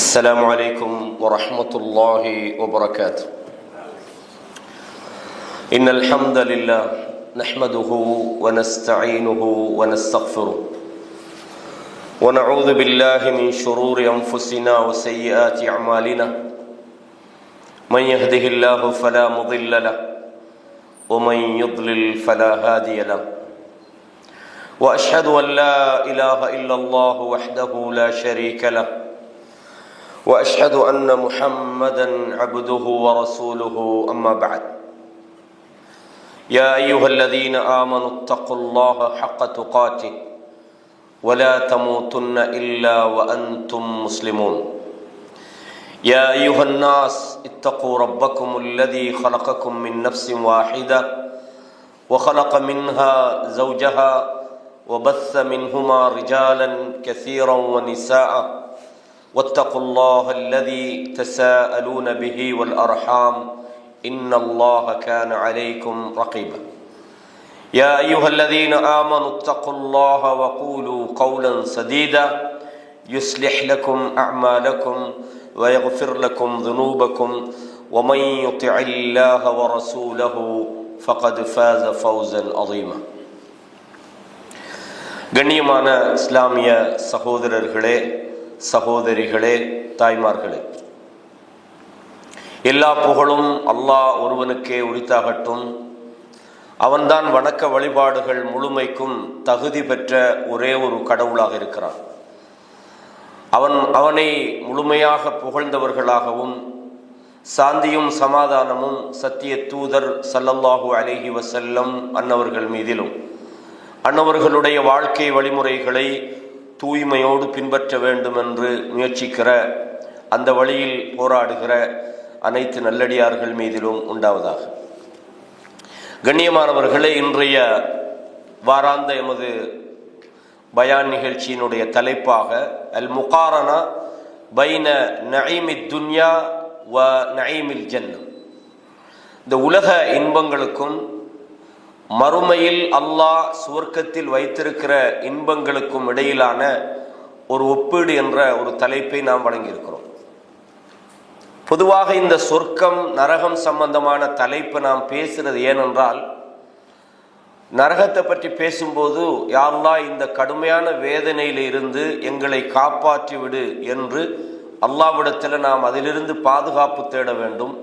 السلام عليكم ورحمة الله وبركاته. إن الحمد لله نحمده ونستعينه ونستغفره ونعوذ بالله من شرور أنفسنا وسيئات أعمالنا. من يهده الله فلا مضل له ومن يضلل فلا هادي له. وأشهد أن لا إله إلا الله وحده لا شريك له وأشهد أن محمدًا عبده ورسوله. أما بعد، يا أيها الذين آمنوا اتقوا الله حق تقاته ولا تموتن إلا وأنتم مسلمون. يا أيها الناس اتقوا ربكم الذي خلقكم من نفس واحدة وخلق منها زوجها وبث منهما رجالا كثيرا ونساء واتقوا الله الذي تساءلون به والأرحام إن الله كان عليكم رقيبا. يا أيها الذين آمنوا اتقوا الله وقولوا قولا سديدا يصلح لكم أعمالكم ويغفر لكم ذنوبكم ومن يطع الله ورسوله فقد فاز فوزا عظيما. கண்ணியமான இஸ்லாமிய சகோதரர்களே, சகோதரிகளே, தாய்மார்களே, எல்லா புகழும் அல்லாஹ் ஒருவனுக்கே உரித்தாகட்டும். அவன்தான் வணக்க வழிபாடுகள் முழுமைக்கும் தகுதி பெற்ற ஒரே ஒரு கடவுளாக இருக்கிறான். அவனை முழுமையாக புகழ்ந்தவர்களாகவும் சாந்தியும் சமாதானமும் சத்திய தூதர் ஸல்லல்லாஹு அலைஹி வஸல்லம் அன்னவர்கள் மீதிலும் அன்னவர்களுடைய வாழ்க்கை வழிமுறைகளை தூய்மையோடு பின்பற்ற வேண்டும் என்று முயற்சிக்கிற, அந்த வழியில் போராடுகிற அனைத்து நல்லடியார்கள் மீதிலும் உண்டாவதாக. கண்ணியமானவர்களே, இன்றைய வாராந்த எமது பயான் நிகழ்ச்சியினுடைய தலைப்பாக அல் முகாரனா பைன நஈமித் துன்யா வ நஈமில் ஜன்னah, இந்த உலக இன்பங்களுக்கும் மறுமையில் அல்லாஹ் சுவர்க்கத்தில் வைத்திருக்கிற இன்பங்களுக்கும் இடையிலான ஒரு ஒப்பீடு என்ற ஒரு தலைப்பை நாம் வழங்கியிருக்கிறோம். பொதுவாக இந்த சொர்க்கம் நரகம் சம்பந்தமான தலைப்பு நாம் பேசுறது ஏனென்றால், நரகத்தை பற்றி பேசும்போது யா அல்லாஹ் இந்த கடுமையான வேதனையில் இருந்து எங்களை காப்பாற்றி விடு என்று அல்லாஹ்விடத்தில் நாம் அதிலிருந்து பாதுகாப்பு தேட வேண்டும்.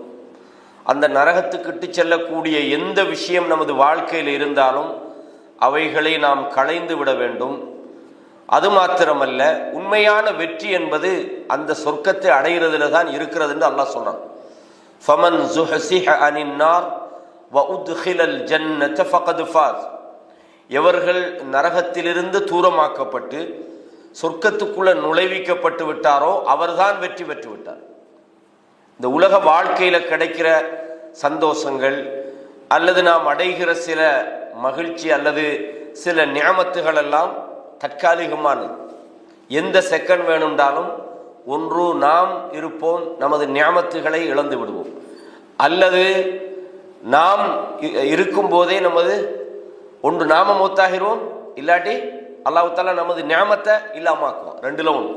அந்த நரகத்துக்கிட்டு செல்லக்கூடிய எந்த விஷயம் நமது வாழ்க்கையில் இருந்தாலும் அவைகளை நாம் களைந்து விட வேண்டும். அது மாத்திரமல்ல, உண்மையான வெற்றி என்பது அந்த சொர்க்கத்தை அடைகிறதுல தான் இருக்கிறது என்று அல்லாஹ் சொல்றான். ஃபமன் ஸுஹ்ஸிஹ அனின் நார் வ உத்கிலல் ஜன்னத ஃபகத் ஃபாஸ். எவர்கள் நரகத்திலிருந்து தூரமாக்கப்பட்டு சொர்க்கத்துக்குள்ள நுழைவிக்கப்பட்டு விட்டாரோ அவர்தான் வெற்றி பெற்று விட்டார். இந்த உலக வாழ்க்கையில கிடைக்கிற சந்தோஷங்கள் அல்லது நாம் அடைகிற சில மகிழ்ச்சி அல்லது சில நியாமத்துகள் எல்லாம் தற்காலிகமானது. எந்த செகண்ட் வேணும்னாலும் ஒன்று நாம் இருப்போம், நமது நியாமத்துகளை இழந்து விடுவோம், அல்லது நாம் இருக்கும் போதே ஒன்று நாம மூத்தாகிறோம், இல்லாட்டி அல்லாஹ் தஆலா நமது நியாமத்தை இல்லாமாக்குவோம். ரெண்டுல ஒன்று,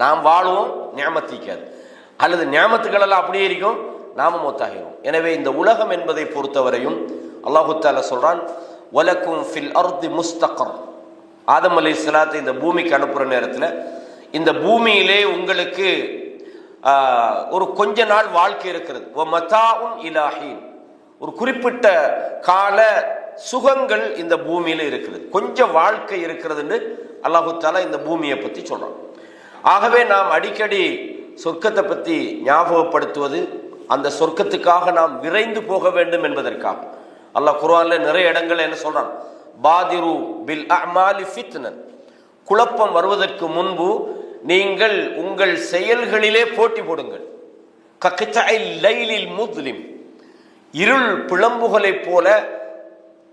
நாம் வாழுவோம், நியாமத்திக்காது, அல்லது நியாமத்துக்கள் எல்லாம் அப்படியே இருக்கும், நாம மூத்தாகிறோம். எனவே இந்த உலகம் என்பதை பொறுத்தவரையும் அல்லாஹு தஆலா சொல்றான், வலக்கும் ஃபில் அர்தி முஸ்தகர். ஆதம் அலைஹிஸ்ஸலாத்தை இந்த பூமிக்கு அனுப்புற நேரத்தில் இந்த பூமியிலே உங்களுக்கு ஒரு கொஞ்ச நாள் வாழ்க்கை இருக்கிறது. வமதாஉன் இலாஹீன், ஒரு குறிப்பிட்ட கால சுகங்கள் இந்த பூமியில இருக்கிறது, கொஞ்சம் வாழ்க்கை இருக்கிறது என்று அல்லாஹு தஆலா இந்த பூமியை பற்றி சொல்றான். ஆகவே நாம் அடிக்கடி சொர்க்கத்தை பற்றி ஞாபகப்படுத்துவது அந்த சொர்க்கத்துக்காக நாம் விரைந்து போக வேண்டும் என்பதற்காக. அல்லாஹ் குர்ஆன்ல நிறைய இடங்கள் என்ன சொல்றான், பாதிரு பில் அமாலி ஃபித்னன், குழப்பம் வருவதற்கு முன்பு நீங்கள் உங்கள் செயல்களிலே போட்டி போடுங்கள். கக்தஇல் லைலில் முஸ்லிம், இருள் பிளம்புகளை போல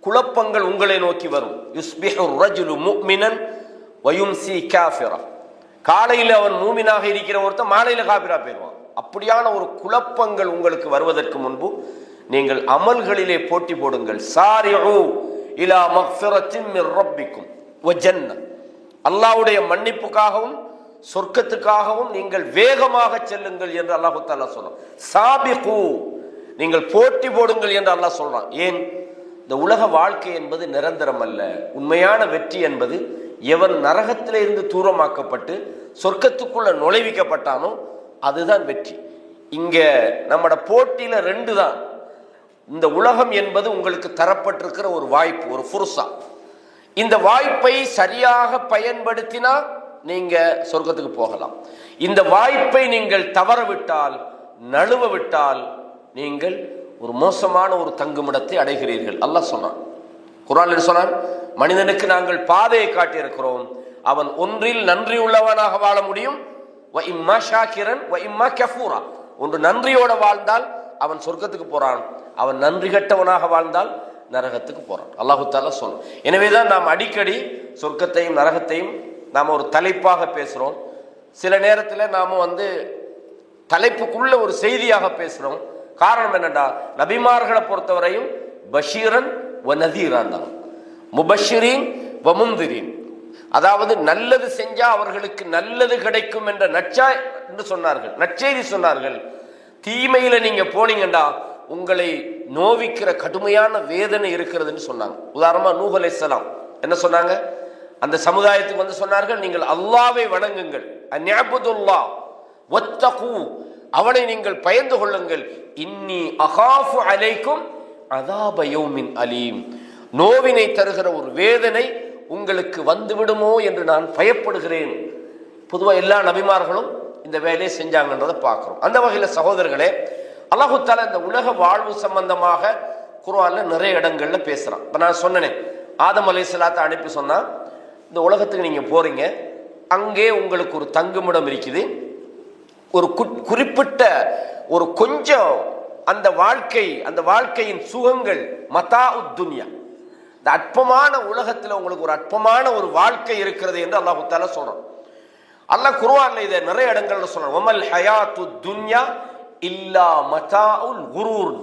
குழப்பங்கள் உங்களை நோக்கி வரும். யுஸ்பிஹு ரஜுலு முஃமினன் வ யும்சி காஃபிரா, காலையில் அவன் மூமினாக இருக்கிற ஒருத்தன் மாலையில காபிரா போயிடுவான். அப்படியான ஒரு குழப்பங்கள் உங்களுக்கு வருவதற்கு முன்பு நீங்கள் அமல்களிலே போட்டி போடுங்கள். சாரிஉ இலா மக்ஃபிரத்தின் மிர் ரப்பிக்கும் வ ஜன்னah, அல்லாஹ்வுடைய மன்னிப்புக்காகவும் சொர்க்கத்துக்காகவும் நீங்கள் வேகமாக செல்லுங்கள் என்று அல்லாஹு தஆலா சொல்றான். சாபிகு, நீங்கள் போட்டி போடுங்கள் என்று அல்லாஹ் சொல்றான். ஏன்? இந்த உலக வாழ்க்கை என்பது நிரந்தரம் அல்ல. உண்மையான வெற்றி என்பது எவன் நரகத்திலே இருந்து தூரமாக்கப்பட்டு சொர்க்கத்துக்குள்ள நுழைவிக்கப்பட்டானோ அதுதான் வெற்றி. இங்க நம்மட போட்டியில ரெண்டு தான். இந்த உலகம் என்பது உங்களுக்கு தரப்பட்டிருக்கிற ஒரு வாய்ப்பு, ஒரு ஃபுர்சா. இந்த வாய்ப்பை சரியாக பயன்படுத்தினா நீங்க சொர்க்கத்துக்கு போகலாம். இந்த வாய்ப்பை நீங்கள் தவற விட்டால், நழுவ விட்டால், நீங்கள் ஒரு மோசமான ஒரு தங்குமிடத்தை அடைகிறீர்கள். அல்லாஹ் சொன்னான், குர்ஆனில் சொன்னான், மனிதனுக்கு நாங்கள் பாதையை காட்டியிருக்கிறோம். அவன் ஒன்றில் நன்றி உள்ளவனாக வாழ முடியும், வ இம்மா ஷாக்கிரன் வ இம்மா கஃபூரா. ஒன்று நன்றியோட வாழ்ந்தால் அவன் சொர்க்கத்துக்கு போறான், அவன் நன்றி கட்டவனாக வாழ்ந்தால் நரகத்துக்கு போறான். அல்லாஹு தஆலா சொல்றான். எனவேதான் நாம் அடிக்கடி சொர்க்கத்தையும் நரகத்தையும் நாம் ஒரு தலைப்பாக பேசுறோம். சில நேரத்தில் நாம தலைப்புக்குள்ள ஒரு செய்தியாக பேசுறோம். காரணம் என்னடா, நபிமார்களை பொறுத்தவரையும் பஷீரன் வ நதீரான் தான், முபஷிரீன் வ முந்திரீன். அதாவது நல்லது செஞ்சா அவர்களுக்கு நல்லது கிடைக்கும் என்ற நற்செய்தி சொன்னார்கள். தீமையில நீங்க போனீங்கண்டா உங்களை நோவிக்கிற கடுமையான வேதனை இருக்கிறதுன்னு சொன்னாங்க. உதாரணமா நூஹ் அலைஹிஸ்ஸலாம் என்ன சொன்னாங்க? அந்த சமுதாயத்துக்கு சொன்னார்கள், நீங்கள் அல்லாஹ்வை வணங்குங்கள், அன்யஅபுதுல்லாஹ் வத்தகு, அவனை நீங்கள் பயந்து கொள்ளுங்கள், இன்னி அகாஃபு அலைக்கும் அஸாப யௌமின் அலீம், நோவினை தருகிற ஒரு வேதனை உங்களுக்கு வந்துவிடுமோ என்று நான் பயப்படுகிறேன். பொதுவாக எல்லா நபிமார்களும் இந்த வேலையை செஞ்சாங்கன்றதை பார்க்கிறோம். அந்த வகையில் சகோதரர்களே, அல்லாஹு தஆலா இந்த உலக வாழ்வு சம்பந்தமாக குர்ஆன்ல நிறைய இடங்கள்ல பேசுறான். இப்ப நான் சொன்னேன், ஆதம் அலைஹிஸ்ஸலாத்தை அனுப்பி சொன்னா, இந்த உலகத்துக்கு நீங்க போறீங்க, அங்கே உங்களுக்கு ஒரு தங்குமிடம் இருக்குது, ஒரு குறிப்பிட்ட ஒரு கொஞ்சம் அந்த வாழ்க்கையின் சுகங்கள், மதாஉத் துன்யா, இந்த அற்பமான உலகத்தில் உங்களுக்கு ஒரு அற்பமான ஒரு வாழ்க்கை இருக்கிறது என்று அல்லாஹு தஆலா சொல்றான். அல்லாஹ் குர்ஆன்ல இதை நிறைய இடங்கள்ல சொல்றான். வமல் ஹயாத்து துன்யா இல்லா மதாஉல் குரூர்.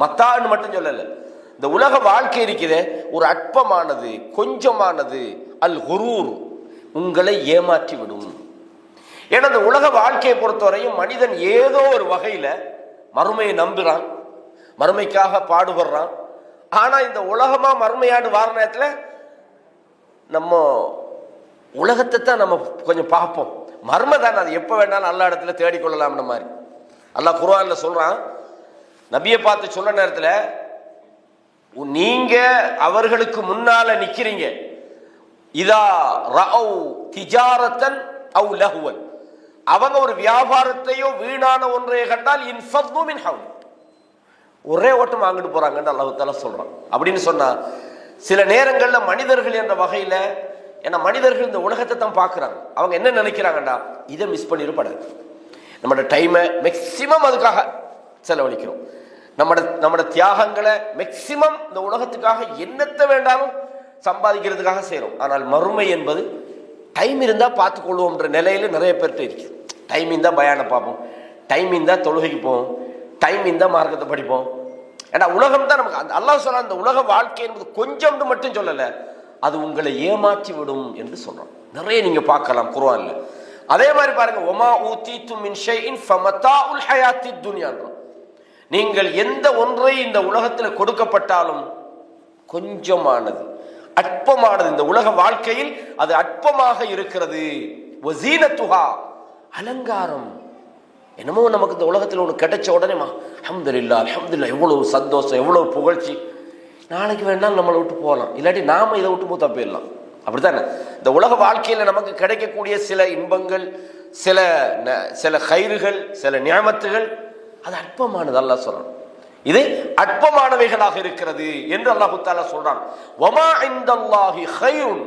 மத்தான்னு மட்டும் சொல்லல, இந்த உலக வாழ்க்கை இருக்கிறது ஒரு அற்பமானது, கொஞ்சமானது, அல் குரூர், உங்களை ஏமாற்றி விடும். ஏன்னா இந்த உலக வாழ்க்கையை பொறுத்தவரையும் மனிதன் ஏதோ ஒரு வகையில மறுமையை நம்புறான், மறுமைக்காக பாடுபடுறான். ஆனா இந்த உலகமா மறுமையாடு வார நேரத்துல நம்ம உலகத்தை தான் நம்ம கொஞ்சம் பார்ப்போம். மர்ம தானே, அது எப்ப வேணாலும் அல்லா இடத்துல தேடிக்கொள்ளலாம்ன்ற மாதிரி அல்லாஹ் குர்ஆன்ல சொல்றான். நபியை பார்த்து சொல்ற நேரத்துல, நீங்க அவர்களுக்கு முன்னால நிக்கிறீங்க, இதா ரஅவ் திஜாரத்தன் அவ் லஹ்வன், அவங்க ஒரு வியாபாரத்தையோ வீணான ஒன்றைய கண்டால் இன்ஃபது மின் ஹவ்ல், ஒரே ஓட்டம் வாங்கிட்டு போறாங்கன்னு அல்லாஹ் தஆலா சொல்றான். அப்படின்னு சொன்னா சில நேரங்கள்ல மனிதர்கள் என்ற வகையில, ஏன்னா மனிதர்கள் இந்த உலகத்தை தான் பார்க்குறாங்க, அவங்க என்ன நினைக்கிறாங்கடா, இதை மிஸ் பண்ணிடப்படாது, நம்மளோட டைமை மேக்சிமம் அதுக்காக செலவழிக்கிறோம், நம்மளோட தியாகங்களை மேக்சிமம் இந்த உலகத்துக்காக என்னத்தை வேண்டாலும் சம்பாதிக்கிறதுக்காக செய்கிறோம். ஆனால் மறுமை என்பது டைம் இருந்தால் பார்த்துக்கொள்வோம்ன்ற நிலையில நிறைய பேர்கிட்ட இருக்குது. டைம் இருந்தால் பயானை பார்ப்போம், டைம் இருந்தால் தொழுகைக்கு போவோம், டைம் இருந்தால் மார்க்கத்தை படிப்போம். ஏன்னா உலகம் தான் நமக்கு, அந்த அல்லாஹ் சொன்ன அந்த உலக வாழ்க்கை என்பது கொஞ்சம்னு மட்டும் சொல்லலை, அது உங்களை ஏமாற்றி விடும் என்று சொல்றோம். நிறைய நீங்க பார்க்கலாம் குர்ஆன்ல. அதே மாதிரி பாருங்க, ஒமா ஊதீது மின் ஷைஇன் ஃபமதாஉல் ஹயாத்தித் துன்யா, நீங்கள் எந்த ஒன்றை இந்த உலகத்தில் கொடுக்கப்பட்டாலும் கொஞ்சமானது, அற்பமானது, இந்த உலக வாழ்க்கையில் அது அற்பமாக இருக்கிறது. வஸீனத்துஹா, அலங்காரம். என்னமோ நமக்கு இந்த உலகத்தில் ஒன்று கிடைச்ச உடனேமா அல்ஹம்துலில்லாஹ் அல்ஹம்துலில்லாஹ், எவ்வளவு சந்தோஷம், எவ்வளவு புகழ்ச்சி, நாளைக்கு வேணாலும் நம்மளை விட்டு போகலாம், இல்லாட்டி நாம இதை விட்டு மூத்தா போயிடலாம். அப்படித்தானே இந்த உலக வாழ்க்கையில நமக்கு கிடைக்கக்கூடிய சில இன்பங்கள், சில கைறுகள், சில நியமத்துகள், அது அற்பமானது. அல்லாஹ் சொல்றான், இது அற்பமானவைகளாக இருக்கிறது என்று அல்லாஹ் தஆலா சொல்றான். வமா இன்தல்லாஹி கைருன்,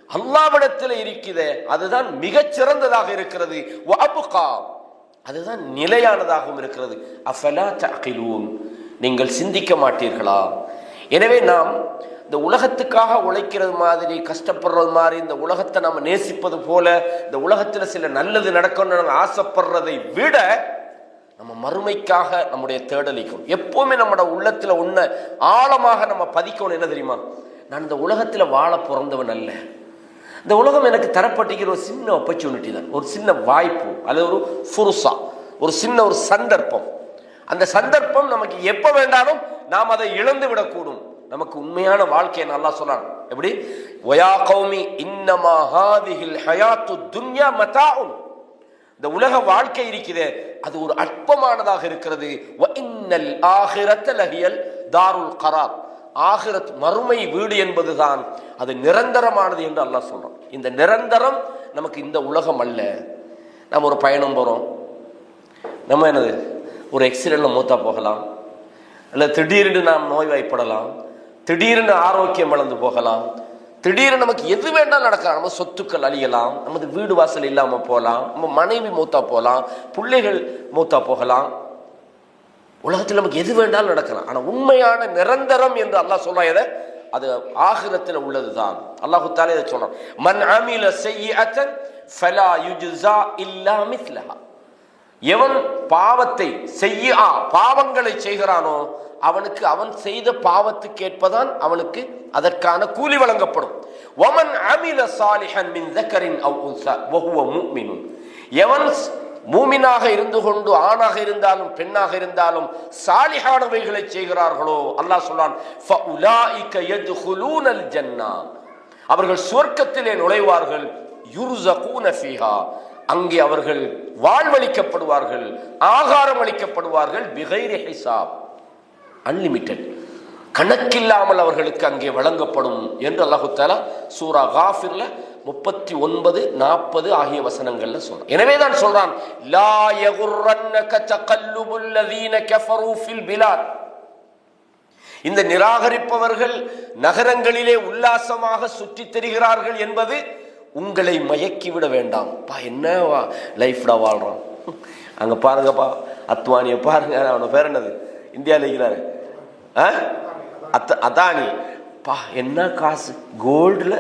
அல்லாஹ்விடத்தில் இருக்கிறது அதுதான் மிகச் சிறந்ததாக இருக்கிறது. வஅப்கா, அதுதான் நிலையானதாகவும் இருக்கிறது. அஃபலா தஅகிலூன், நீங்கள் சிந்திக்க மாட்டீர்களா? எனவே நாம் இந்த உலகத்துக்காக உழைக்கிறது மாதிரி, கஷ்டப்படுறது மாதிரி, இந்த உலகத்தை நாம் நேசிப்பது போல, இந்த உலகத்தில் சில நல்லது நடக்கணும்னு நாங்கள் ஆசைப்படுறதை விட நம்ம மறுமைக்காக நம்முடைய தேடலிக்கும் எப்பவுமே நம்மளோட உள்ளத்தில் ஒன்று ஆழமாக நம்ம பதிக்கணும். என்ன தெரியுமா? நான் இந்த உலகத்தில் வாழ பிறந்தவன் அல்ல, இந்த உலகம் எனக்கு தரப்பட்டிருக்கிற ஒரு சின்ன ஆப்பர்ச்சுனிட்டி தான், ஒரு சின்ன வாய்ப்பு, அல்லது ஒரு ஃபுர்சா, ஒரு சின்ன ஒரு சந்தர்ப்பம். அந்த சந்தர்ப்பம் நமக்கு எப்ப வேண்டாலும் நாம் அதை இழந்து விடக்கூடும். நமக்கு உண்மையான வாழ்க்கையை நல்லா சொல்றான். எப்படி? வயா கௌமி இன்னமா ஹாதிஹில் ஹயாத்து துன்யா மதாஉன். இந்த உலக வாழ்க்கை இருக்கிறதே அது ஒரு அற்பமானதாக இருக்கிறது. வ இன்னல் ஆகிரத லஹியல் தாருல் கரார். ஆகிரத் மறுமை வீடு என்பதுதான் அது நிரந்தரமானது என்று அல்லாஹ் சொல்றான். இந்த நிரந்தரம் நமக்கு இந்த உலகம் அல்ல. நம்ம ஒரு பயணம் போறோம், நம்ம என்னது ஒரு எக்ஸிடென்ட்ல மூத்தா போகலாம், அல்ல திடீரென்று நாம் நோய்வாய்ப்படலாம், திடீரென்று ஆரோக்கியம் வளர்ந்து போகலாம், திடீரென்று நமக்கு எது வேண்டாம் நடக்கலாம். நம்ம சொத்துக்கள் அழியலாம், நமது வீடு வாசல் இல்லாம போகலாம், நம்ம மனைவி மூத்தா போகலாம், பிள்ளைகள் மூத்தா போகலாம். உலகத்தில் நமக்கு எது வேண்டாலும் நடக்கலாம். ஆனா உண்மையான நிரந்தரம் என்று அல்லாஹ் சொல்றான், அது ஆகிரத்தில் உள்ளதுதான். அல்லாஹ் தஆலா இதை சொல்றான், மன் அமில ஸய்யிஅத்தன் ஃபலா யுஜ்ஸா இல்லா மிஸ்லஹா. எவன் பாவத்தை செய்யா பாவங்களை செய்கிறானோ அவனுக்கு அவன் செய்த பாவத்துக்கு ஏற்பதான் அவனுக்கு அதற்கான கூலி வழங்கப்படும். வமன் அமில சாலிஹன் மின் ஸக்கரின் அவ் உன்ஸா வஹுவ முஃமினுன். எவன் மூமினாக இருந்து கொண்டு ஆணாக இருந்தாலும் பெண்ணாக இருந்தாலும் சாலிஹானவைகளை செய்கிறார்களோ அல்லாஹ் சொல்றான், ஃபஉலாயிக யத்குலூனல் ஜன்னா. அவர்கள் சுவர்க்கத்திலே நுழைவார்கள். யுர்ஸகூன ஃபீஹா. அங்கே அவர்கள் வாழ்வளிக்கப்படுவார்கள், ஆகாரம் அளிக்கப்படுவார்கள். பிகைரி ஹிசாப், அன்லிமிட்டெட், கணக்கில்லாமல் அவர்களுக்கு அங்கே வழங்கப்படும் என்று அல்லாஹ் தஆலா சூரா காஃபிர்ல 39, 40 ஆகிய வசனங்கள்ல சொல்றான். எனவேதான் சொல்றான், லா யகுர்ரன்னக தகல்லுபுல் லதீன கஃபரு ஃபில் பிலாத். இந்த நிராகரிப்பவர்கள் நகரங்களிலே உல்லாசமாக சுற்றி திரிகிறார்கள் என்பது உங்களை மயக்கிவிட வேண்டாம். பா என்ன லைஃப்டா வாழ்றான், அங்க பாருங்கப்பா அத்வானிய பாருங்க, அவன பேர் என்னது இந்தியாவில் இருக்கிறாரு அதானி, பா என்ன காசு, கோல்டுல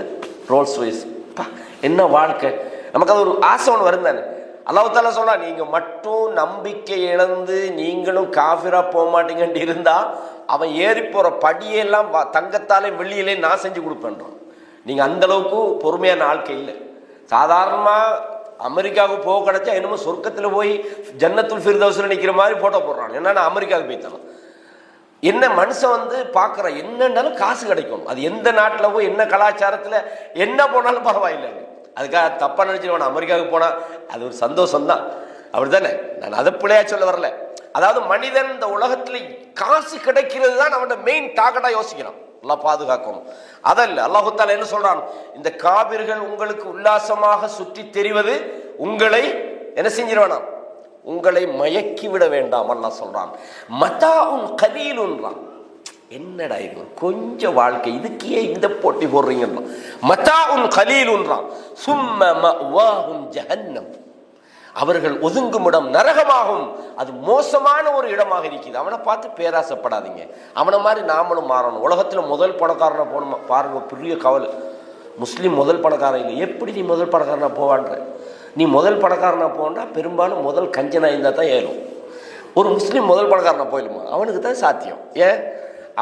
ரோல்ஸ் ராய்ஸ், பா என்ன வாழ்க்கை. நமக்கு அது ஒரு ஆசை ஒன்று வரும் தானே. அல்லாஹ் தஆலா சொல்றா, நீங்க மட்டும் நம்பிக்கை இழந்து நீங்களும் காஃபிரா போக மாட்டீங்கன்னு இருந்தா அவன் ஏறி போற படியெல்லாம் தங்கத்தாலே வெள்ளியிலே நான் செஞ்சு கொடுப்பேன்றான். நீங்க அந்த அளவுக்கு பொறுமையான ஆட்கள் இல்லை. சாதாரணமா அமெரிக்காவுக்கு போக கிடைச்சா என்னமோ சொர்க்கத்துல போய் ஜன்னத்துல் ஃபிர்தௌஸ்ல நிக்கிற மாதிரி போட்டோ போடுறான். என்னன்னா அமெரிக்காவுக்கு போய்த்தானோ என்ன மனுஷன் வந்து பார்க்குற என்னன்னாலும் காசு கிடைக்கும். அது எந்த நாட்டில் போய் என்ன கலாச்சாரத்தில் என்ன போனாலும் பரவாயில்லை. அதுக்காக தப்பாக நினச்சிடுவான். அமெரிக்காவுக்கு போனால் அது ஒரு சந்தோஷம் தான், அப்படி தானே. நான் அதை பிள்ளையா சொல்ல வரல. அதாவது மனிதன் இந்த உலகத்தில் காசு கிடைக்கிறது தான் அவனோட மெயின் டார்கெட்டாக யோசிக்கிறான். எல்லாம் பாதுகாக்கணும் அதல்ல. அல்லாஹ் தஆலா என்ன சொல்றான், இந்த காபிர்கள் உங்களுக்கு உல்லாசமாக சுற்றி தெரிவது உங்களை என்ன செஞ்சிருவானாம், உங்களை மயக்கி விட வேண்டாம். அல்லாஹ் சொல்றான், மதாஉன் கலீலுன்றான். என்னடா இது கொஞ்சம் வாழ்க்கை, இதுக்கே இந்த போட்டி போடுறீங்கன்னா. மதாஉன் கலீலுன்றான். சும்ம மஅவாஹும் ஜஹன்னம். அவர்கள் ஒதுங்கும் இடம் நரகமாகும். அது மோசமான ஒரு இடமாக இருக்குது. அவனை பார்த்து பேராசப்படாதீங்க. அவனை மாதிரி நாமளும் மாறணும். உலகத்தில் முதல் பணக்காரனை போகணுமா பாருங்க, பெரிய கவலை. முஸ்லீம் முதல் பணக்காரன் இல்லை. எப்படி நீ முதல் பணக்காரனா போவான்ற? நீ முதல் பணக்காரனா போனா பெரும்பாலும் முதல் கஞ்சனா இருந்தால் தான் ஏறும். ஒரு முஸ்லீம் முதல் பணக்காரனா போயிடுமா? அவனுக்கு தான் சாத்தியம். ஏன்?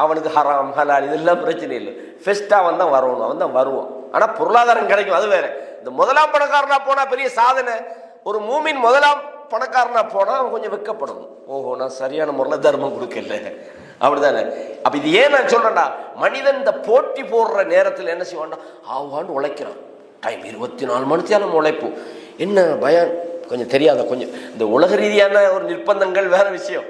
அவனுக்கு ஹராம் ஹலால் இதெல்லாம் பிரச்சனை இல்லை. ஃபெஸ்ட்டாக அவன் தான் வரணும், அவன் தான் வருவான். ஆனால் பொருளாதாரம் கிடைக்கும், அது வேற. இந்த முதலாம் பணக்காரனா போனால் பெரிய சாதனை. ஒரு மூமின் முதலாம் பணக்காரனா போனா அவன் கொஞ்சம் வெக்கப்படணும். ஓஹோ, நான் சரியான முறையில் தர்மம் கொடுக்கல, அப்படிதானே. அப்ப இது ஏன் நான் சொல்றேன்டா, மனிதன் இந்த போட்டி போடுற நேரத்தில் என்ன செய்வான்டா, ஆவான்னு உழைக்கிறான். டைம் 24 மணி நேரம் உழைப்பு. என்ன பயம் கொஞ்சம் தெரியாத, கொஞ்சம் இந்த உலக ரீதியான ஒரு நிர்பந்தங்கள் வேற விஷயம்.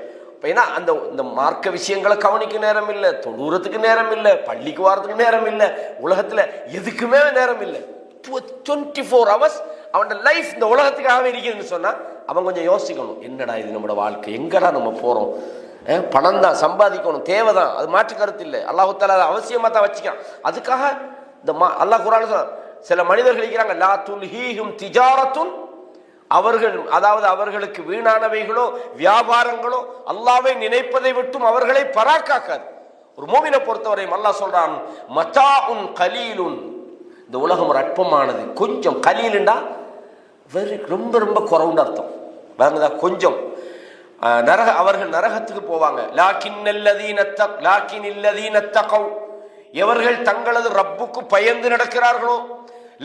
ஏன்னா இந்த மார்க்க விஷயங்களை கவனிக்க நேரம் இல்லை, தொழுறதுக்கு நேரம் இல்லை, பள்ளிக்கு வாரத்துக்கு நேரம் இல்லை, உலகத்துல எதுக்குமே நேரம் இல்லை. 24 hours அவனோட லைஃப் இந்த உலகத்துக்காகவே இருக்குதுன்னு சொன்னா அவன் கொஞ்சம் யோசிக்கணும். என்னடா இது நம்மளோட வாழ்க்கை, எங்கடா நம்ம போறோம்? பணம் தான் சம்பாதிக்கணும், தேவைதான், அது மாற்று கருத்து இல்லை. அல்லாஹ் தஆலா அதை அவசியமா தான் வச்சுக்கான். அதுக்காக இந்த அல்லாஹ் குர்ஆன்ல சொல்றான், சில மனிதர்கள் இருக்கிறாங்க, லா துல்ஹீஹும் திஜாரத்துன், அவர்கள் அதாவது அவர்களுக்கு வீணானவைகளோ வியாபாரங்களோ அல்லாஹ்வை நினைப்பதை விட்டும் அவர்களை பராக்காக்காது. ஒரு மூமினை பொறுத்தவரையும் அல்லாஹ் சொல்றான், மதாஉன் கலீலுன். இந்த உலகம் ஒரு அற்பமானது. கொஞ்சம் கலீலுண்டா வெரி ரொம்ப ரொம்ப குறைவுன்னு அர்த்தம். பாருங்கதா, கொஞ்சம். அவர்கள் நரகத்துக்கு போவாங்க. எவர்கள் தங்களது ரப்புக்கு பயந்து நடக்கிறார்களோ,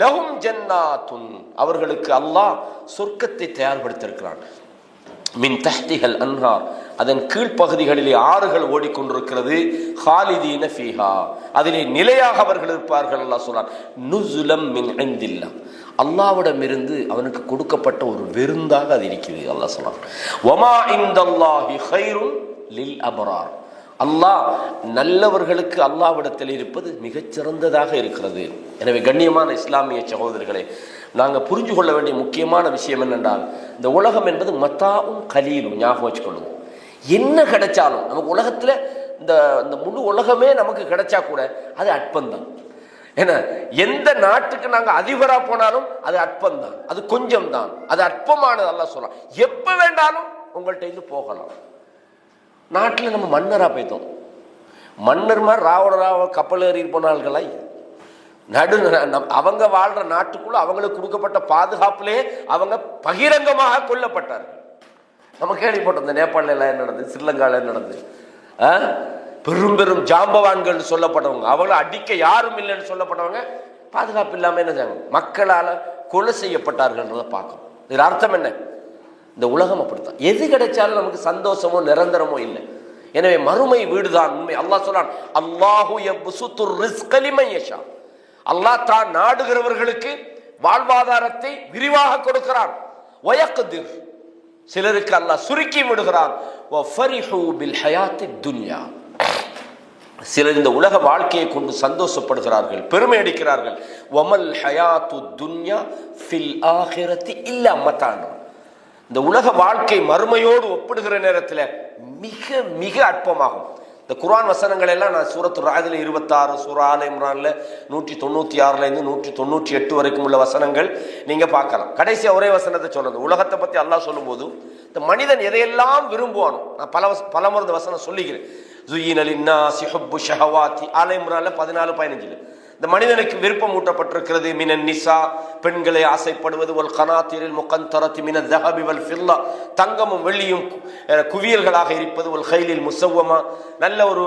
லஹும் ஜன்னாத்துன், அவர்களுக்கு அல்லாஹ் சொர்க்கத்தை தயார்படுத்தியிருக்கிறான். மின் தஹ்திஹல் அன்ஹார், அதன் கீழ்ப்பகுதிகளிலே ஆறுகள் ஓடிக்கொண்டிருக்கிறது. ஹாலிதீன ஃபீஹா, அதிலே நிலையாக அவர்கள் இருப்பார்கள். அல்லாஹ் சொல்றான், நுஸுலம் மின் இந்தில்லாஹ், அல்லாஹ்விடமிருந்து அவனுக்கு கொடுக்கப்பட்ட ஒரு விருந்தாக அது இருக்குது. அல்லாஹ் சொல்றான், வமா இந்தல்லாஹி கைருன் லில் அபரார், அல்லாஹ் நல்லவர்களுக்கு அல்லாஹ்விடத்தில் இருப்பது மிகச்சிறந்ததாக இருக்கிறது. எனவே கண்ணியமான இஸ்லாமிய சகோதரர்களே, நாங்கள் புரிஞ்சு கொள்ள வேண்டிய முக்கியமான விஷயம் என்னென்றால், இந்த உலகம் என்பது மத்தாவும் கலீலும். ஞாபகம் வச்சுக்கொள்ளுங்க, என்ன கிடைச்சாலும் நமக்கு உலகத்தில் இந்த முழு உலகமே நமக்கு கிடைச்சா கூட அது அற்பந்தான். ஏன்னா எந்த நாட்டுக்கு நாங்கள் அதிபராக போனாலும் அது அற்பந்தான், அது கொஞ்சம் தான், அது அற்பமானது. அல்லாஹ் சொல்லலாம், எப்போ வேண்டாலும் உங்கள்கிட்ட இருந்து போகலாம். நாட்டில் நம்ம மன்னராக போய்த்தோம், மன்னர் மாதிரி ராவண கப்பல் ஏறி போனார்களா? அவங்க வாழ்ற நாட்டுக்குள்ள அவங்களுக்கு கொடுக்கப்பட்ட பாதுகாப்புலேயே அவங்க பகிரங்கமாக கொல்லப்பட்டார்கள். நம்ம கேள்விப்பட்டோம், இந்த நேபாளில் எல்லாம் என்ன நடந்தது, ஸ்ரீலங்காவில் என்ன நடந்தது. பெரும் பெரும் ஜாம்பவான்கள் சொல்லப்பட்டவங்க, அவங்கள அடிக்க யாரும் இல்லைன்னு சொல்லப்பட்டவங்க பாதுகாப்பு இல்லாமல் என்ன செய்வாங்க, மக்களால் கொலை செய்யப்பட்டார்கள்ன்றதை பார்க்கணும். இது அர்த்தம் என்ன? இந்த உலகம் அப்படித்தான், எது கிடைச்சாலும் நமக்கு சந்தோஷமோ நிரந்தரமோ இல்லை. எனவே மறுமை வீடுதான் உண்மை. அல்லாஹ் சொல்றான், அல்லாஹு யப்சுத்துர் ரிஸ்க லிமன் யஷா, அல்லாஹ் தான் நாடுகிறவர்களுக்கு வாழ்வாதாரத்தை விரிவாக கொடுக்கிறான். வயக்திர், சிலருக்கு அல்லாஹ் சுருக்கி விடுகிறான். வஃபரிஹு பில் ஹயாத்தித் துன்யா, சிலர் இந்த உலக வாழ்க்கையை கொண்டு சந்தோஷப்படுகிறார்கள், பெருமை அடிக்கிறார்கள். வமல் ஹயாத்து துன்யா ஃபில் ஆஹிரத்தி இல்லா மத்தான், இந்த உலக வாழ்க்கை மறுமையோடு ஒப்பிடுகிற நேரத்தில் மிக மிக அற்பமாகும். இந்த குர்ஆன் வசனங்கள் எல்லாம் நான் சூரத்து ராதில் 26, சூரா ஆல இம்ரான்ல 196 198 வரைக்கும் உள்ள வசனங்கள் நீங்க பார்க்கலாம். கடைசியா ஒரே வசனத்தை சொல்றது, உலகத்தை பத்தி அல்லாஹ் சொல்லும் போது இந்த மனிதன் எதையெல்லாம் விரும்புவானோ, நான் பல முறை வசனம் சொல்லிக்கிறேன். ஜுய்யின லின்னாஸி ஹுப்பு ஷஹவாத்தி, ஆல இம்ரான்ல 14-15 இந்த மனிதனுக்கு விருப்பம் ஊட்டப்பட்டிருக்கிறது. மினன் நிசா, பெண்களை ஆசைப்படுவது, வல் கனாத்திரில் முகந்தரத்தி மினல் தஹபி வல் ஃபில்லா, தங்கமும் வெள்ளியும் குவியல்களாக இருப்பது, வல் கைலில் முசவ்வமா, நல்ல ஒரு